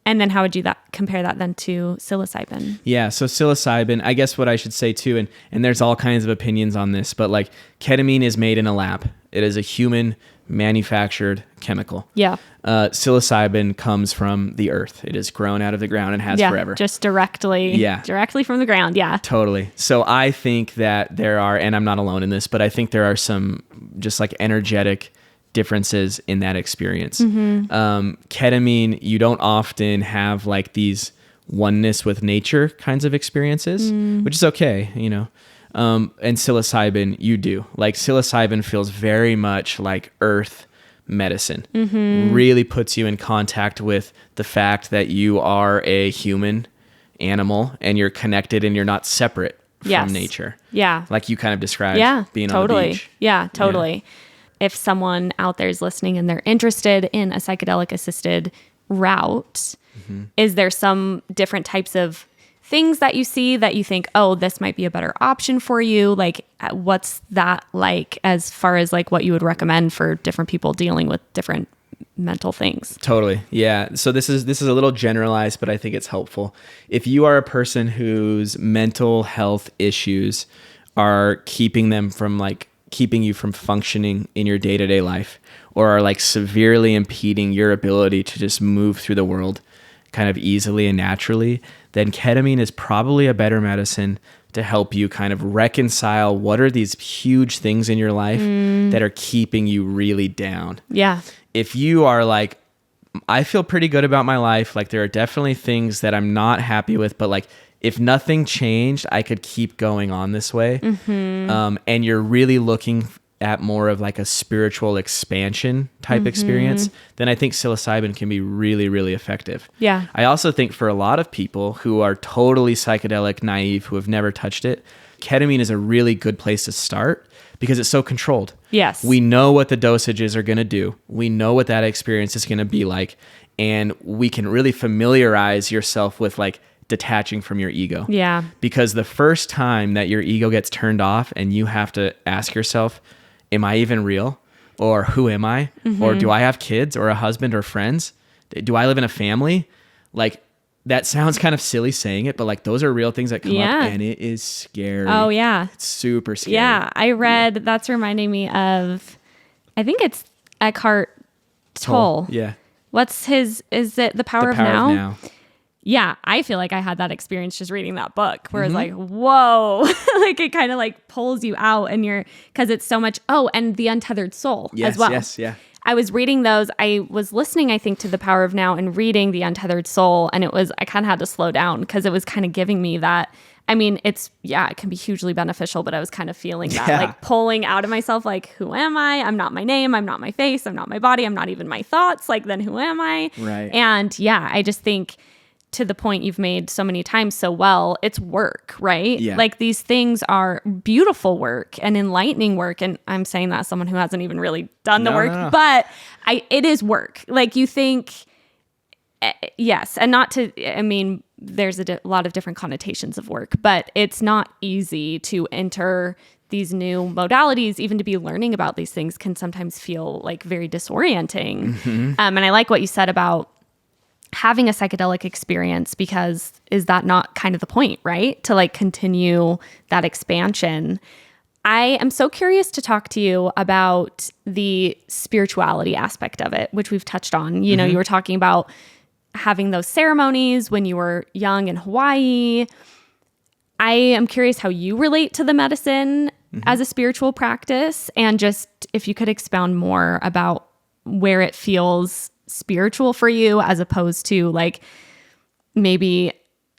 And then how would you compare that then to psilocybin? Yeah, so psilocybin, I guess what I should say too, and there's all kinds of opinions on this, but like ketamine is made in a lab. It is a human manufactured chemical. Yeah. Psilocybin comes from the earth. It is grown out of the ground and has forever. Just directly from the ground. Yeah. Totally. So I think that there are, and I'm not alone in this, but I think there are some just like energetic differences in that experience. Ketamine, you don't often have like these oneness with nature kinds of experiences, which is okay, you know. And psilocybin, you do. Like psilocybin feels very much like earth medicine. Really puts you in contact with the fact that you are a human animal and you're connected and you're not separate from nature. Yeah. Like you kind of described being on the beach. Yeah, totally. Yeah. If someone out there is listening and they're interested in a psychedelic assisted route, is there some different types of things that you see that you think, oh, this might be a better option for you? Like, what's that like as far as like what you would recommend for different people dealing with different mental things? Totally. Yeah. So this is a little generalized, but I think it's helpful. If you are a person whose mental health issues are keeping you from functioning in your day-to-day life, or are like severely impeding your ability to just move through the world kind of easily and naturally, then ketamine is probably a better medicine to help you kind of reconcile what are these huge things in your life that are keeping you really down. Yeah. If you are like, I feel pretty good about my life, like there are definitely things that I'm not happy with, but like if nothing changed, I could keep going on this way. And you're really looking at more of like a spiritual expansion type experience, then I think psilocybin can be really, really effective. Yeah. I also think for a lot of people who are totally psychedelic naive, who have never touched it, ketamine is a really good place to start because it's so controlled. Yes. We know what the dosages are going to do. We know what that experience is going to be like. And we can really familiarize yourself with like detaching from your ego. Yeah. Because the first time that your ego gets turned off and you have to ask yourself, am I even real? Or who am I? Or do I have kids or a husband or friends? Do I live in a family? Like, that sounds kind of silly saying it, but like those are real things that come up, and it is scary. Oh, yeah. It's super scary. Yeah. I read, that's reminding me of, I think it's Eckhart Tolle. Yeah. What's his, is it The Power of Now? Of Now. Yeah. I feel like I had that experience just reading that book where it's like, whoa, like it kind of like pulls you out and because it's so much, and The Untethered Soul as well. Yes, yeah. I was reading those. I was listening, I think, to The Power of Now and reading The Untethered Soul. And I kind of had to slow down because it was kind of giving me that. I mean, it can be hugely beneficial, but I was kind of feeling that, like pulling out of myself, like, who am I? I'm not my name. I'm not my face. I'm not my body. I'm not even my thoughts. Like, then who am I? Right. And I just think to the point you've made so many times so well, it's work, right? Yeah. Like these things are beautiful work and enlightening work. And I'm saying that as someone who hasn't even really done the work, but it is work. Like you think, yes. And not to, I mean, there's a lot of different connotations of work, but it's not easy to enter these new modalities. Even to be learning about these things can sometimes feel like very disorienting. And I like what you said about having a psychedelic experience, because is that not kind of the point, right? To like continue that expansion. I am so curious to talk to you about the spirituality aspect of it, which we've touched on. You know, you were talking about having those ceremonies when you were young in Hawaii. I am curious how you relate to the medicine as a spiritual practice, and just if you could expound more about where it feels spiritual for you as opposed to like maybe,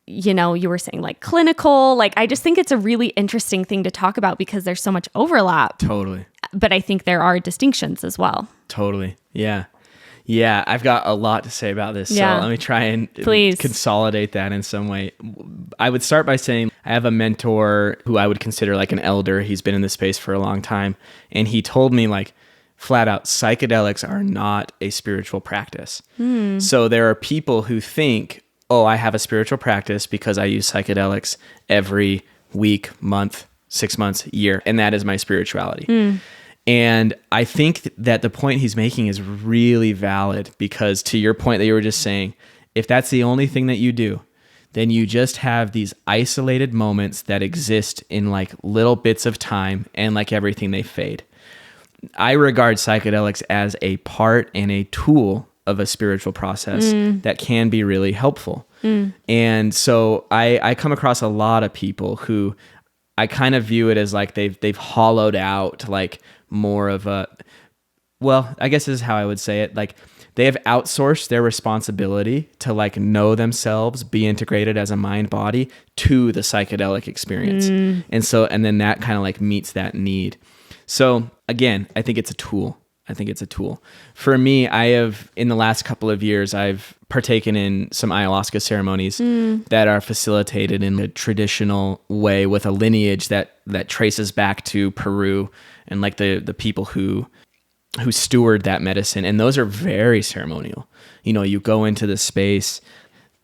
you know, you were saying like clinical. Like I just think it's a really interesting thing to talk about because there's so much overlap. Totally. But I think there are distinctions as well. Totally. Yeah. Yeah, I've got a lot to say about this. So let me try and consolidate that in some way. I would start by saying I have a mentor who I would consider like an elder. He's been in this space for a long time. And he told me like flat out, psychedelics are not a spiritual practice. So there are people who think, oh, I have a spiritual practice because I use psychedelics every week, month, 6 months, year. And that is my spirituality. And I think that the point he's making is really valid, because to your point that you were just saying, if that's the only thing that you do, then you just have these isolated moments that exist in like little bits of time, and like everything, they fade. I regard psychedelics as a part and a tool of a spiritual process that can be really helpful. And so I come across a lot of people who I kind of view it as like they've hollowed out like more of a, well, I guess this is how I would say it. Like they have outsourced their responsibility to like know themselves, be integrated as a mind body to the psychedelic experience. And then that kind of like meets that need. So again, I think it's a tool. For me, I have, in the last couple of years, I've partaken in some ayahuasca ceremonies that are facilitated in a traditional way with a lineage that traces back to Peru and like the people who steward that medicine. And those are very ceremonial. You know, you go into the space,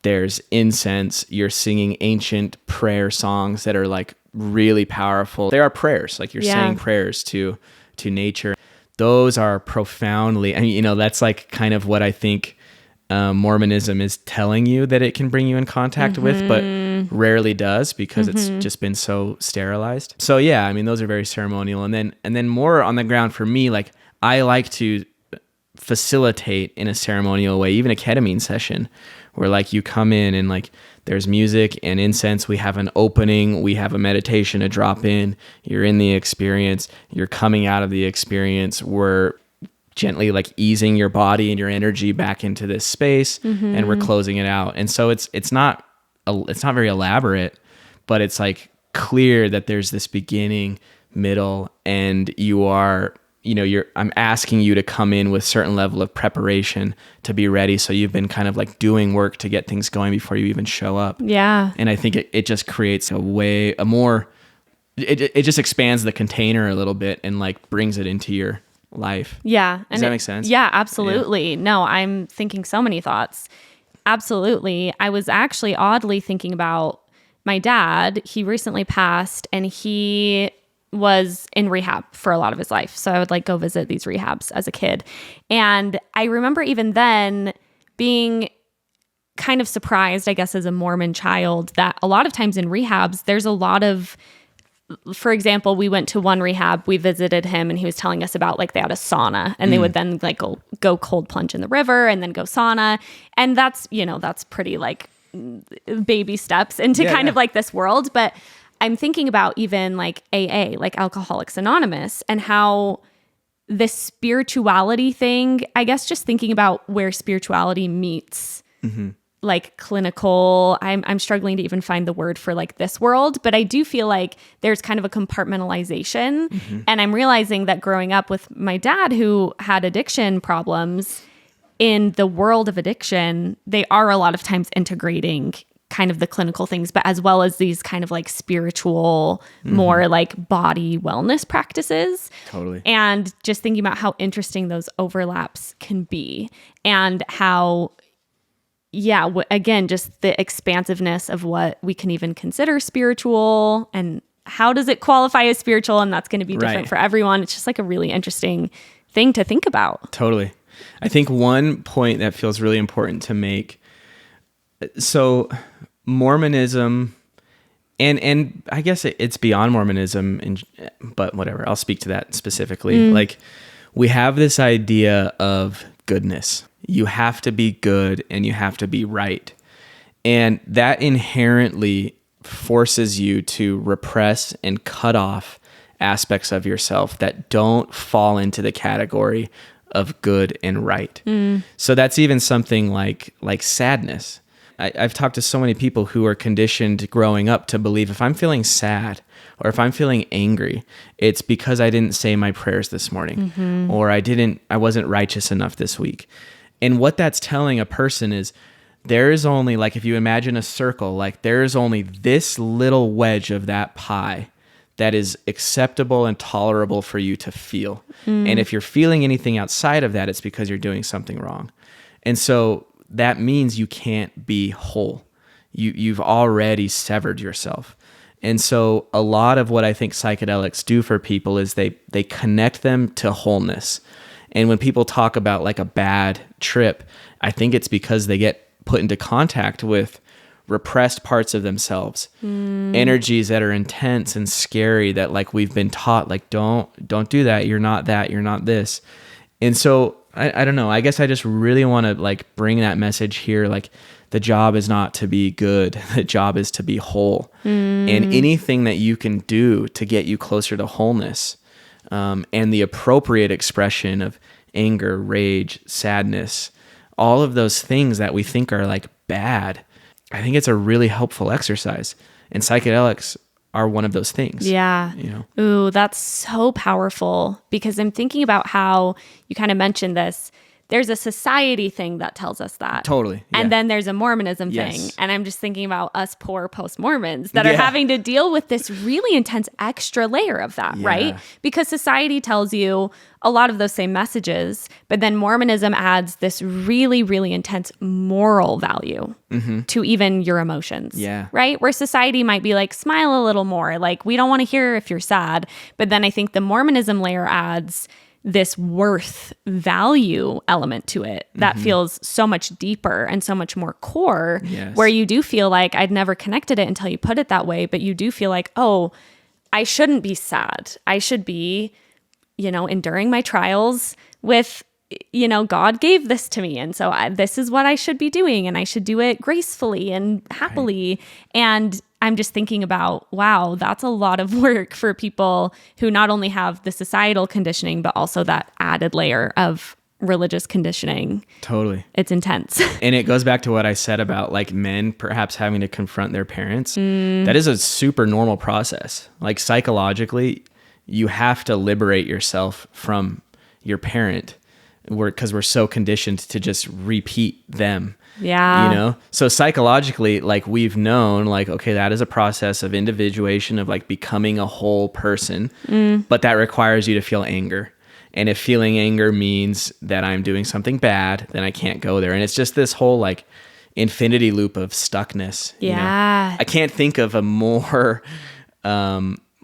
there's incense, you're singing ancient prayer songs that are like really powerful. They are prayers, like you're saying prayers to nature. Those are profoundly, I mean, you know, that's like kind of what I think Mormonism is telling you that it can bring you in contact with, but rarely does, because it's just been so sterilized. So yeah, I mean, those are very ceremonial. And then more on the ground for me, like I like to facilitate in a ceremonial way, even a ketamine session where like you come in and like there's music and incense, we have an opening, we have a meditation, a drop in, you're in the experience, you're coming out of the experience, we're gently like easing your body and your energy back into this space, and we're closing it out. And so it's not very elaborate, but it's like clear that there's this beginning, middle, and you are, you know, I'm asking you to come in with certain level of preparation to be ready. So you've been kind of like doing work to get things going before you even show up. Yeah. And I think it just creates a more it just expands the container a little bit and like brings it into your life. Yeah. Does that make sense? Yeah, absolutely. Yeah. No, I'm thinking so many thoughts. Absolutely. I was actually oddly thinking about my dad. He recently passed and he was in rehab for a lot of his life. So I would like go visit these rehabs as a kid. And I remember even then being kind of surprised, I guess, as a Mormon child, that a lot of times in rehabs, there's a lot of, for example, we went to one rehab, we visited him and he was telling us about like they had a sauna and they would then like go cold plunge in the river and then go sauna. And that's, you know, that's pretty like baby steps into kind of like this world. But I'm thinking about even like AA, like Alcoholics Anonymous, and how this spirituality thing, I guess just thinking about where spirituality meets like clinical, I'm struggling to even find the word for like this world, but I do feel like there's kind of a compartmentalization. And I'm realizing that growing up with my dad who had addiction problems, in the world of addiction, they are a lot of times integrating kind of the clinical things, but as well as these kind of like spiritual, more like body wellness practices. Totally. And just thinking about how interesting those overlaps can be and how, again, just the expansiveness of what we can even consider spiritual and how does it qualify as spiritual? And that's going to be different for everyone. It's just like a really interesting thing to think about. Totally. I think one point that feels really important to make. So Mormonism, and I guess it's beyond Mormonism, but whatever, I'll speak to that specifically. Like we have this idea of goodness. You have to be good and you have to be right. And that inherently forces you to repress and cut off aspects of yourself that don't fall into the category of good and right. So that's even something like sadness. I've talked to so many people who are conditioned growing up to believe if I'm feeling sad or if I'm feeling angry, it's because I didn't say my prayers this morning or I wasn't righteous enough this week. And what that's telling a person is there is only, like if you imagine a circle, like there is only this little wedge of that pie that is acceptable and tolerable for you to feel. And if you're feeling anything outside of that, it's because you're doing something wrong. And so that means you can't be whole. You've already severed yourself. And so a lot of what I think psychedelics do for people is they connect them to wholeness. And when people talk about like a bad trip, I think it's because they get put into contact with repressed parts of themselves, energies that are intense and scary that like we've been taught, like, don't do that. You're not that, you're not this. And so I don't know, I guess I just really want to like bring that message here. Like the job is not to be good. The job is to be whole. And anything that you can do to get you closer to wholeness, and the appropriate expression of anger, rage, sadness, all of those things that we think are like bad, I think it's a really helpful exercise. And psychedelics are one of those things. Yeah. You know? Ooh, that's so powerful because I'm thinking about how you kind of mentioned this. There's a society thing that tells us that. Totally. Yeah. And then there's a Mormonism thing. And I'm just thinking about us poor post-Mormons that are having to deal with this really intense extra layer of that, right? Because society tells you a lot of those same messages, but then Mormonism adds this really, really intense moral value to even your emotions, right? Where society might be like, smile a little more. Like, we don't want to hear if you're sad. But then I think the Mormonism layer adds this worth value element to it that feels so much deeper and so much more core, where you do feel like I'd never connected it until you put it that way, but you do feel like, oh, I shouldn't be sad. I should be, enduring my trials with, God gave this to me. And so this is what I should be doing. And I should do it gracefully and happily. Right. And I'm just thinking about, wow, that's a lot of work for people who not only have the societal conditioning, but also that added layer of religious conditioning. Totally. It's intense. And it goes back to what I said about like men perhaps having to confront their parents. That is a super normal process. Like psychologically, you have to liberate yourself from your parent because we're so conditioned to just repeat them. Yeah. You know, so psychologically, like we've known, like, okay, that is a process of individuation, of like becoming a whole person, but that requires you to feel anger. And if feeling anger means that I'm doing something bad, then I can't go there. And it's just this whole like infinity loop of stuckness. Yeah. You know? I can't think of a more,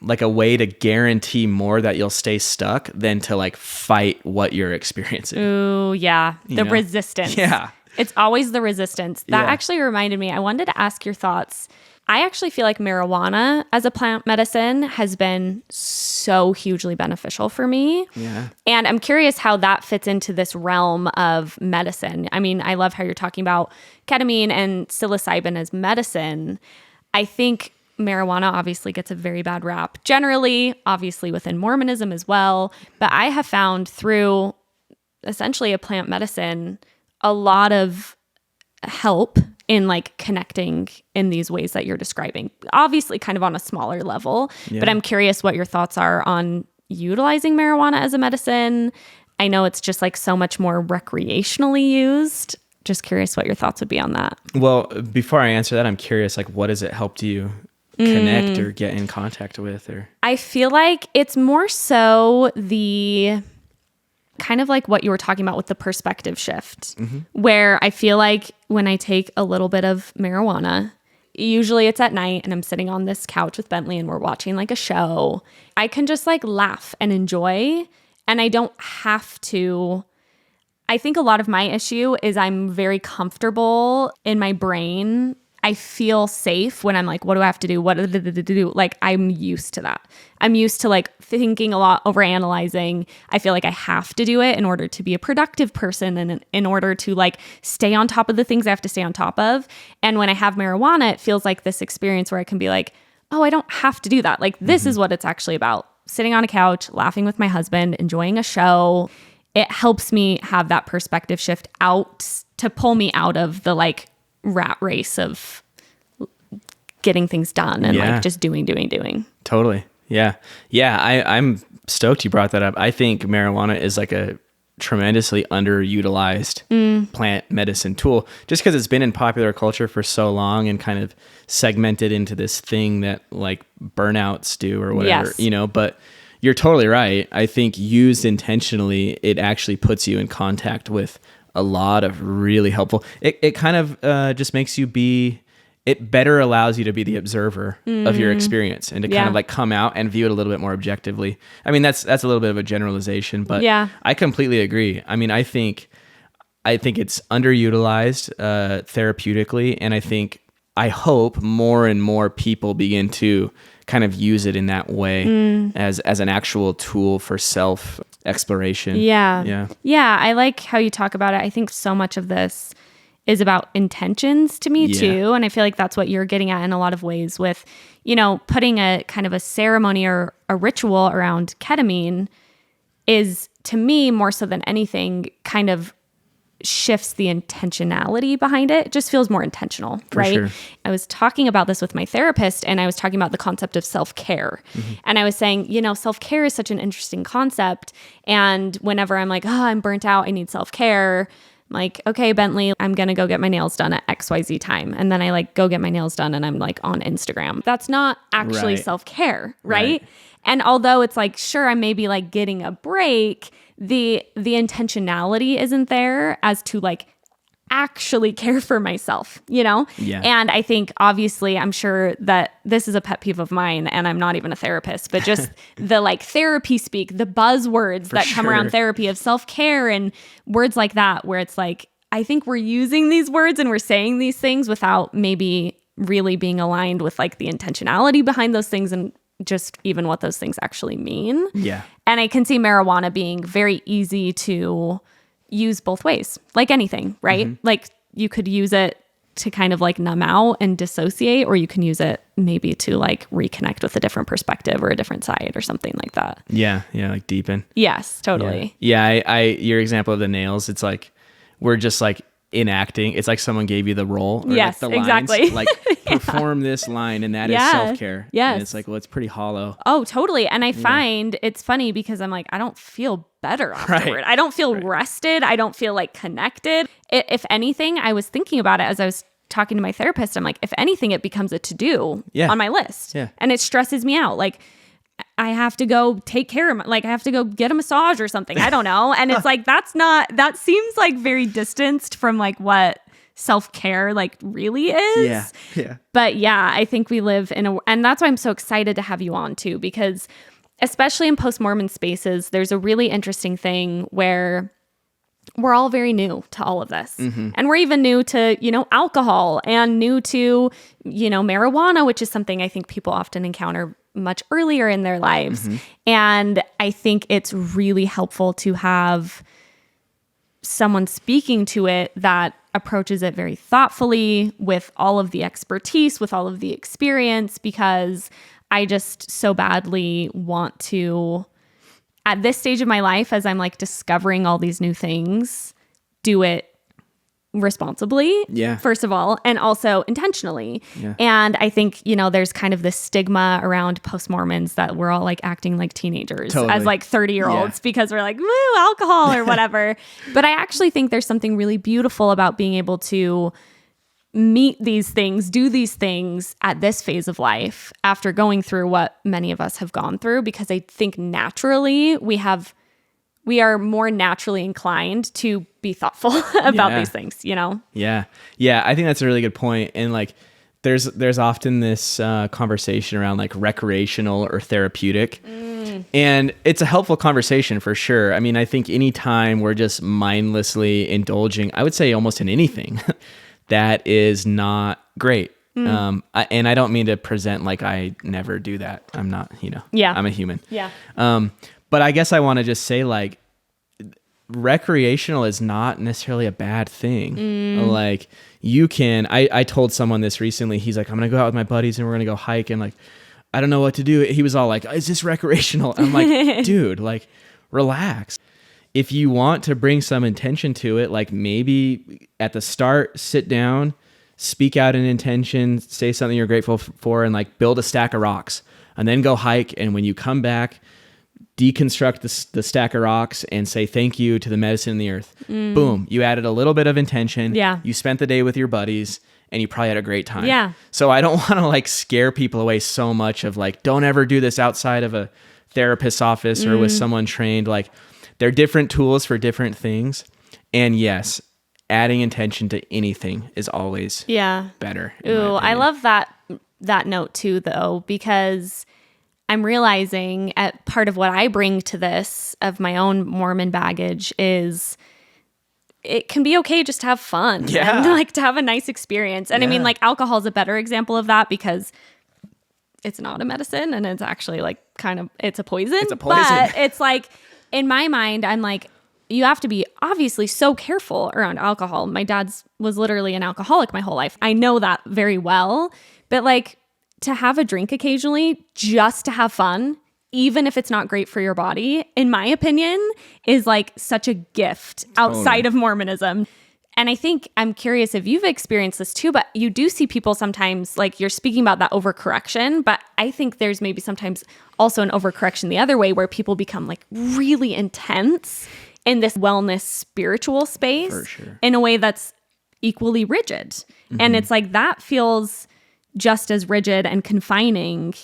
like a way to guarantee more that you'll stay stuck than to like fight what you're experiencing. Ooh, yeah. The know? resistance. Yeah. It's always the resistance. That Yeah. actually reminded me, I wanted to ask your thoughts. I actually feel like marijuana as a plant medicine has been so hugely beneficial for me. Yeah. And I'm curious how that fits into this realm of medicine. I mean, I love how you're talking about ketamine and psilocybin as medicine. I think marijuana obviously gets a very bad rap generally, obviously within Mormonism as well. But I have found through essentially a plant medicine a lot of help in like connecting in these ways that you're describing, obviously kind of on a smaller level. Yeah. But I'm curious what your thoughts are on utilizing marijuana as a medicine. I know it's just like so much more recreationally used. Just curious what your thoughts would be on that. Well, before I answer that, I'm curious, like, what has it helped you connect or get in contact with? Or I feel like it's more so the kind of like what you were talking about with the perspective shift, where I feel like when I take a little bit of marijuana, usually it's at night and I'm sitting on this couch with Bentley and we're watching like a show, I can just like laugh and enjoy, and I don't have to. I think a lot of my issue is I'm very comfortable in my brain. I feel safe when I'm like, what do I have to do? What do? Like, I'm used to that. I'm used to like thinking a lot, overanalyzing. I feel like I have to do it in order to be a productive person and in order to like stay on top of the things I have to stay on top of. And when I have marijuana, it feels like this experience where I can be like, oh, I don't have to do that. Like, this is what it's actually about. Sitting on a couch, laughing with my husband, enjoying a show. It helps me have that perspective shift out to pull me out of the like rat race of getting things done and like just doing. Totally. Yeah. Yeah. I'm stoked you brought that up. I think marijuana is like a tremendously underutilized plant medicine tool, just because it's been in popular culture for so long and kind of segmented into this thing that like burnouts do or whatever, you know, but you're totally right. I think used intentionally, it actually puts you in contact with a lot of really helpful. It kind of just makes you be. It better allows you to be the observer of your experience and to kind of like come out and view it a little bit more objectively. I mean, that's a little bit of a generalization, but I completely agree. I mean, I think it's underutilized therapeutically, and I hope more and more people begin to kind of use it in that way as an actual tool for self exploration. Yeah. I like how you talk about it. I think so much of this is about intentions to me too. And I feel like that's what you're getting at in a lot of ways with, you know, putting a kind of a ceremony or a ritual around ketamine is, to me, more so than anything, kind of shifts the intentionality behind it. It just feels more intentional, right? Sure. I was talking about this with my therapist, and I was talking about the concept of self-care. And I was saying, you know, self-care is such an interesting concept. And whenever I'm like, oh, I'm burnt out, I need self-care, I'm like, okay, Bentley, I'm going to go get my nails done at XYZ time. And then I like go get my nails done and I'm like on Instagram. That's not actually self-care, right? And although it's like, sure, I may be like getting a break, the intentionality isn't there as to like actually care for myself, you know? Yeah. And I think obviously I'm sure that this is a pet peeve of mine, and I'm not even a therapist, but just the like therapy speak, the buzzwords that come around therapy of self-care and words like that, where it's like, I think we're using these words and we're saying these things without maybe really being aligned with like the intentionality behind those things and just even what those things actually mean. Yeah. And I can see marijuana being very easy to use both ways, like anything, right? Like you could use it to kind of like numb out and dissociate, or you can use it maybe to like reconnect with a different perspective or a different side or something like that. Yeah. Yeah. Like deepen. Yes, totally. Yeah. I your example of the nails, it's like, we're just like enacting. It's like someone gave you the role. Or Yes, like the exactly. lines, like perform this line, and that is Yeah. self-care. Yes. And it's like, well, it's pretty hollow. Oh, totally. And I find it's funny because I'm like, I don't feel better afterward. I don't feel rested. I don't feel like connected. If anything, I was thinking about it as I was talking to my therapist. I'm like, if anything, it becomes a to-do on my list. Yeah. And it stresses me out. Like, I have to go take care of I have to go get a massage or something. I don't know. And it's like, that seems like very distanced from like what self-care like really is. Yeah. But yeah, I think we live and that's why I'm so excited to have you on too, because especially in post-Mormon spaces, there's a really interesting thing where we're all very new to all of this. Mm-hmm. And we're even new to, alcohol and new to, marijuana, which is something I think people often encounter much earlier in their lives. Mm-hmm. And I think it's really helpful to have someone speaking to it that approaches it very thoughtfully with all of the expertise, with all of the experience, because I just so badly want to, at this stage of my life, as I'm like discovering all these new things, do it responsibly, first of all, and also intentionally. Yeah. And I think, there's kind of this stigma around post-Mormons that we're all like acting like teenagers as like 30-year-olds because we're like, woo, alcohol or whatever. But I actually think there's something really beautiful about being able to meet these things, do these things at this phase of life after going through what many of us have gone through, because I think naturally we are more naturally inclined to be thoughtful about these things, Yeah. I think that's a really good point. And like, there's often this conversation around like recreational or therapeutic, and it's a helpful conversation for sure. I mean, I think anytime we're just mindlessly indulging, I would say almost in anything that is not great. And I don't mean to present like I never do that. I'm not, I'm a human. Yeah. But I guess I want to just say like, recreational is not necessarily a bad thing. Like you can, I told someone this recently. He's like, I'm going to go out with my buddies and we're going to go hike. And like, I don't know what to do. He was all like, is this recreational? I'm like, dude, like relax. If you want to bring some intention to it, like maybe at the start, sit down, speak out an intention, say something you're grateful for, and like build a stack of rocks, and then go hike. And when you come back, deconstruct the stack of rocks and say thank you to the medicine in the earth. Boom. You added a little bit of intention. Yeah. You spent the day with your buddies and you probably had a great time. Yeah. So I don't want to like scare people away so much of like, don't ever do this outside of a therapist's office or with someone trained. Like they're different tools for different things. And yes, adding intention to anything is always better. Ooh, I love that note too, though, because I'm realizing part of what I bring to this of my own Mormon baggage is it can be okay just to have fun and like to have a nice experience. And I mean, like alcohol is a better example of that because it's not a medicine and it's actually like it's a poison. It's a poison. But it's like, in my mind, I'm like, you have to be obviously so careful around alcohol. My dad's was literally an alcoholic my whole life. I know that very well, but like, to have a drink occasionally just to have fun, even if it's not great for your body, in my opinion, is like such a gift outside of Mormonism. And I think, I'm curious if you've experienced this too, but you do see people sometimes, like you're speaking about that overcorrection, but I think there's maybe sometimes also an overcorrection the other way where people become like really intense in this wellness spiritual space in a way that's equally rigid. And it's like, that feels just as rigid and confining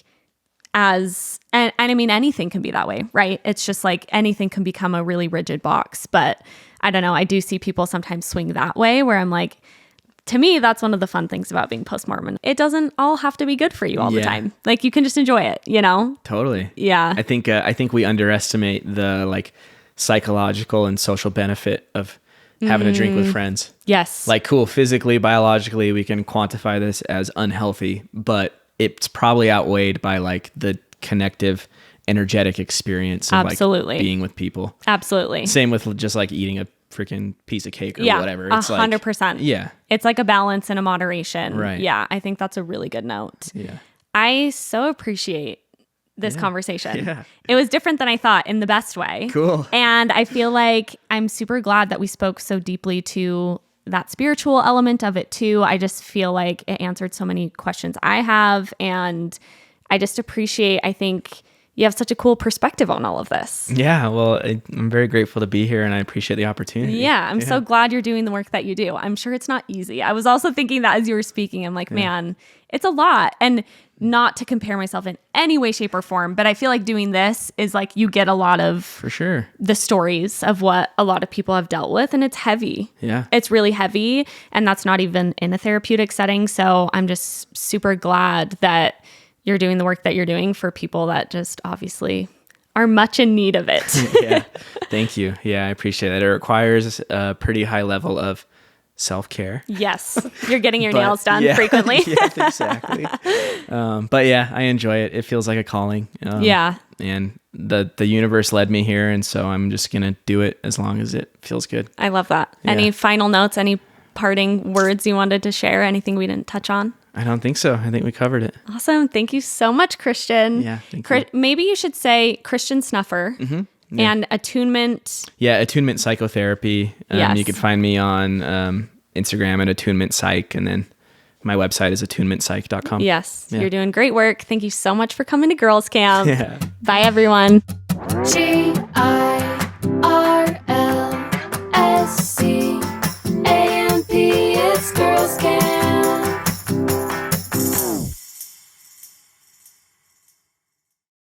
as, and I mean, anything can be that way, right? It's just like anything can become a really rigid box. But I don't know, I do see people sometimes swing that way where I'm like, to me, that's one of the fun things about being post-Mormon. It doesn't all have to be good for you all the time. Like you can just enjoy it, Totally. Yeah. I think we underestimate the like psychological and social benefit of having a drink with friends. Yes. Like cool, physically, biologically, we can quantify this as unhealthy, but it's probably outweighed by like the connective, energetic experience of like being with people. Absolutely. Same with just like eating a freaking piece of cake or whatever. It's 100%. Yeah. It's like a balance and a moderation. Right. Yeah. I think that's a really good note. Yeah. I so appreciate this conversation. Yeah. It was different than I thought in the best way. Cool. And I feel like I'm super glad that we spoke so deeply to that spiritual element of it too. I just feel like it answered so many questions I have. And I just appreciate, I think you have such a cool perspective on all of this. Yeah, well, I'm very grateful to be here, and I appreciate the opportunity. Yeah, I'm so glad you're doing the work that you do. I'm sure it's not easy. I was also thinking that as you were speaking, I'm like, man, it's a lot. And not to compare myself in any way, shape, or form, but I feel like doing this is like you get a lot of For sure. the stories of what a lot of people have dealt with, and it's heavy. Yeah. It's really heavy, and that's not even in a therapeutic setting. So I'm just super glad that you're doing the work that you're doing for people that just obviously are much in need of it. Yeah. Thank you. Yeah, I appreciate that. It requires a pretty high level of self-care. Yes. You're getting your But, nails done yeah, frequently. Yeah, exactly. But yeah, I enjoy it. It feels like a calling. Yeah. And the universe led me here, and so I'm just going to do it as long as it feels good. I love that. Yeah. Any final notes, any parting words you wanted to share? Anything we didn't touch on? I don't think so. I think we covered it. Awesome. Thank you so much, Christian. Yeah, thank you. Maybe you should say Christian Snuffer and attunement. Yeah, attunement psychotherapy. Yes. You can find me on Instagram at attunement psych, and then my website is attunementpsych.com. Yes, Yeah. you're doing great work. Thank you so much for coming to Girls Camp. Yeah. Bye, everyone. G-I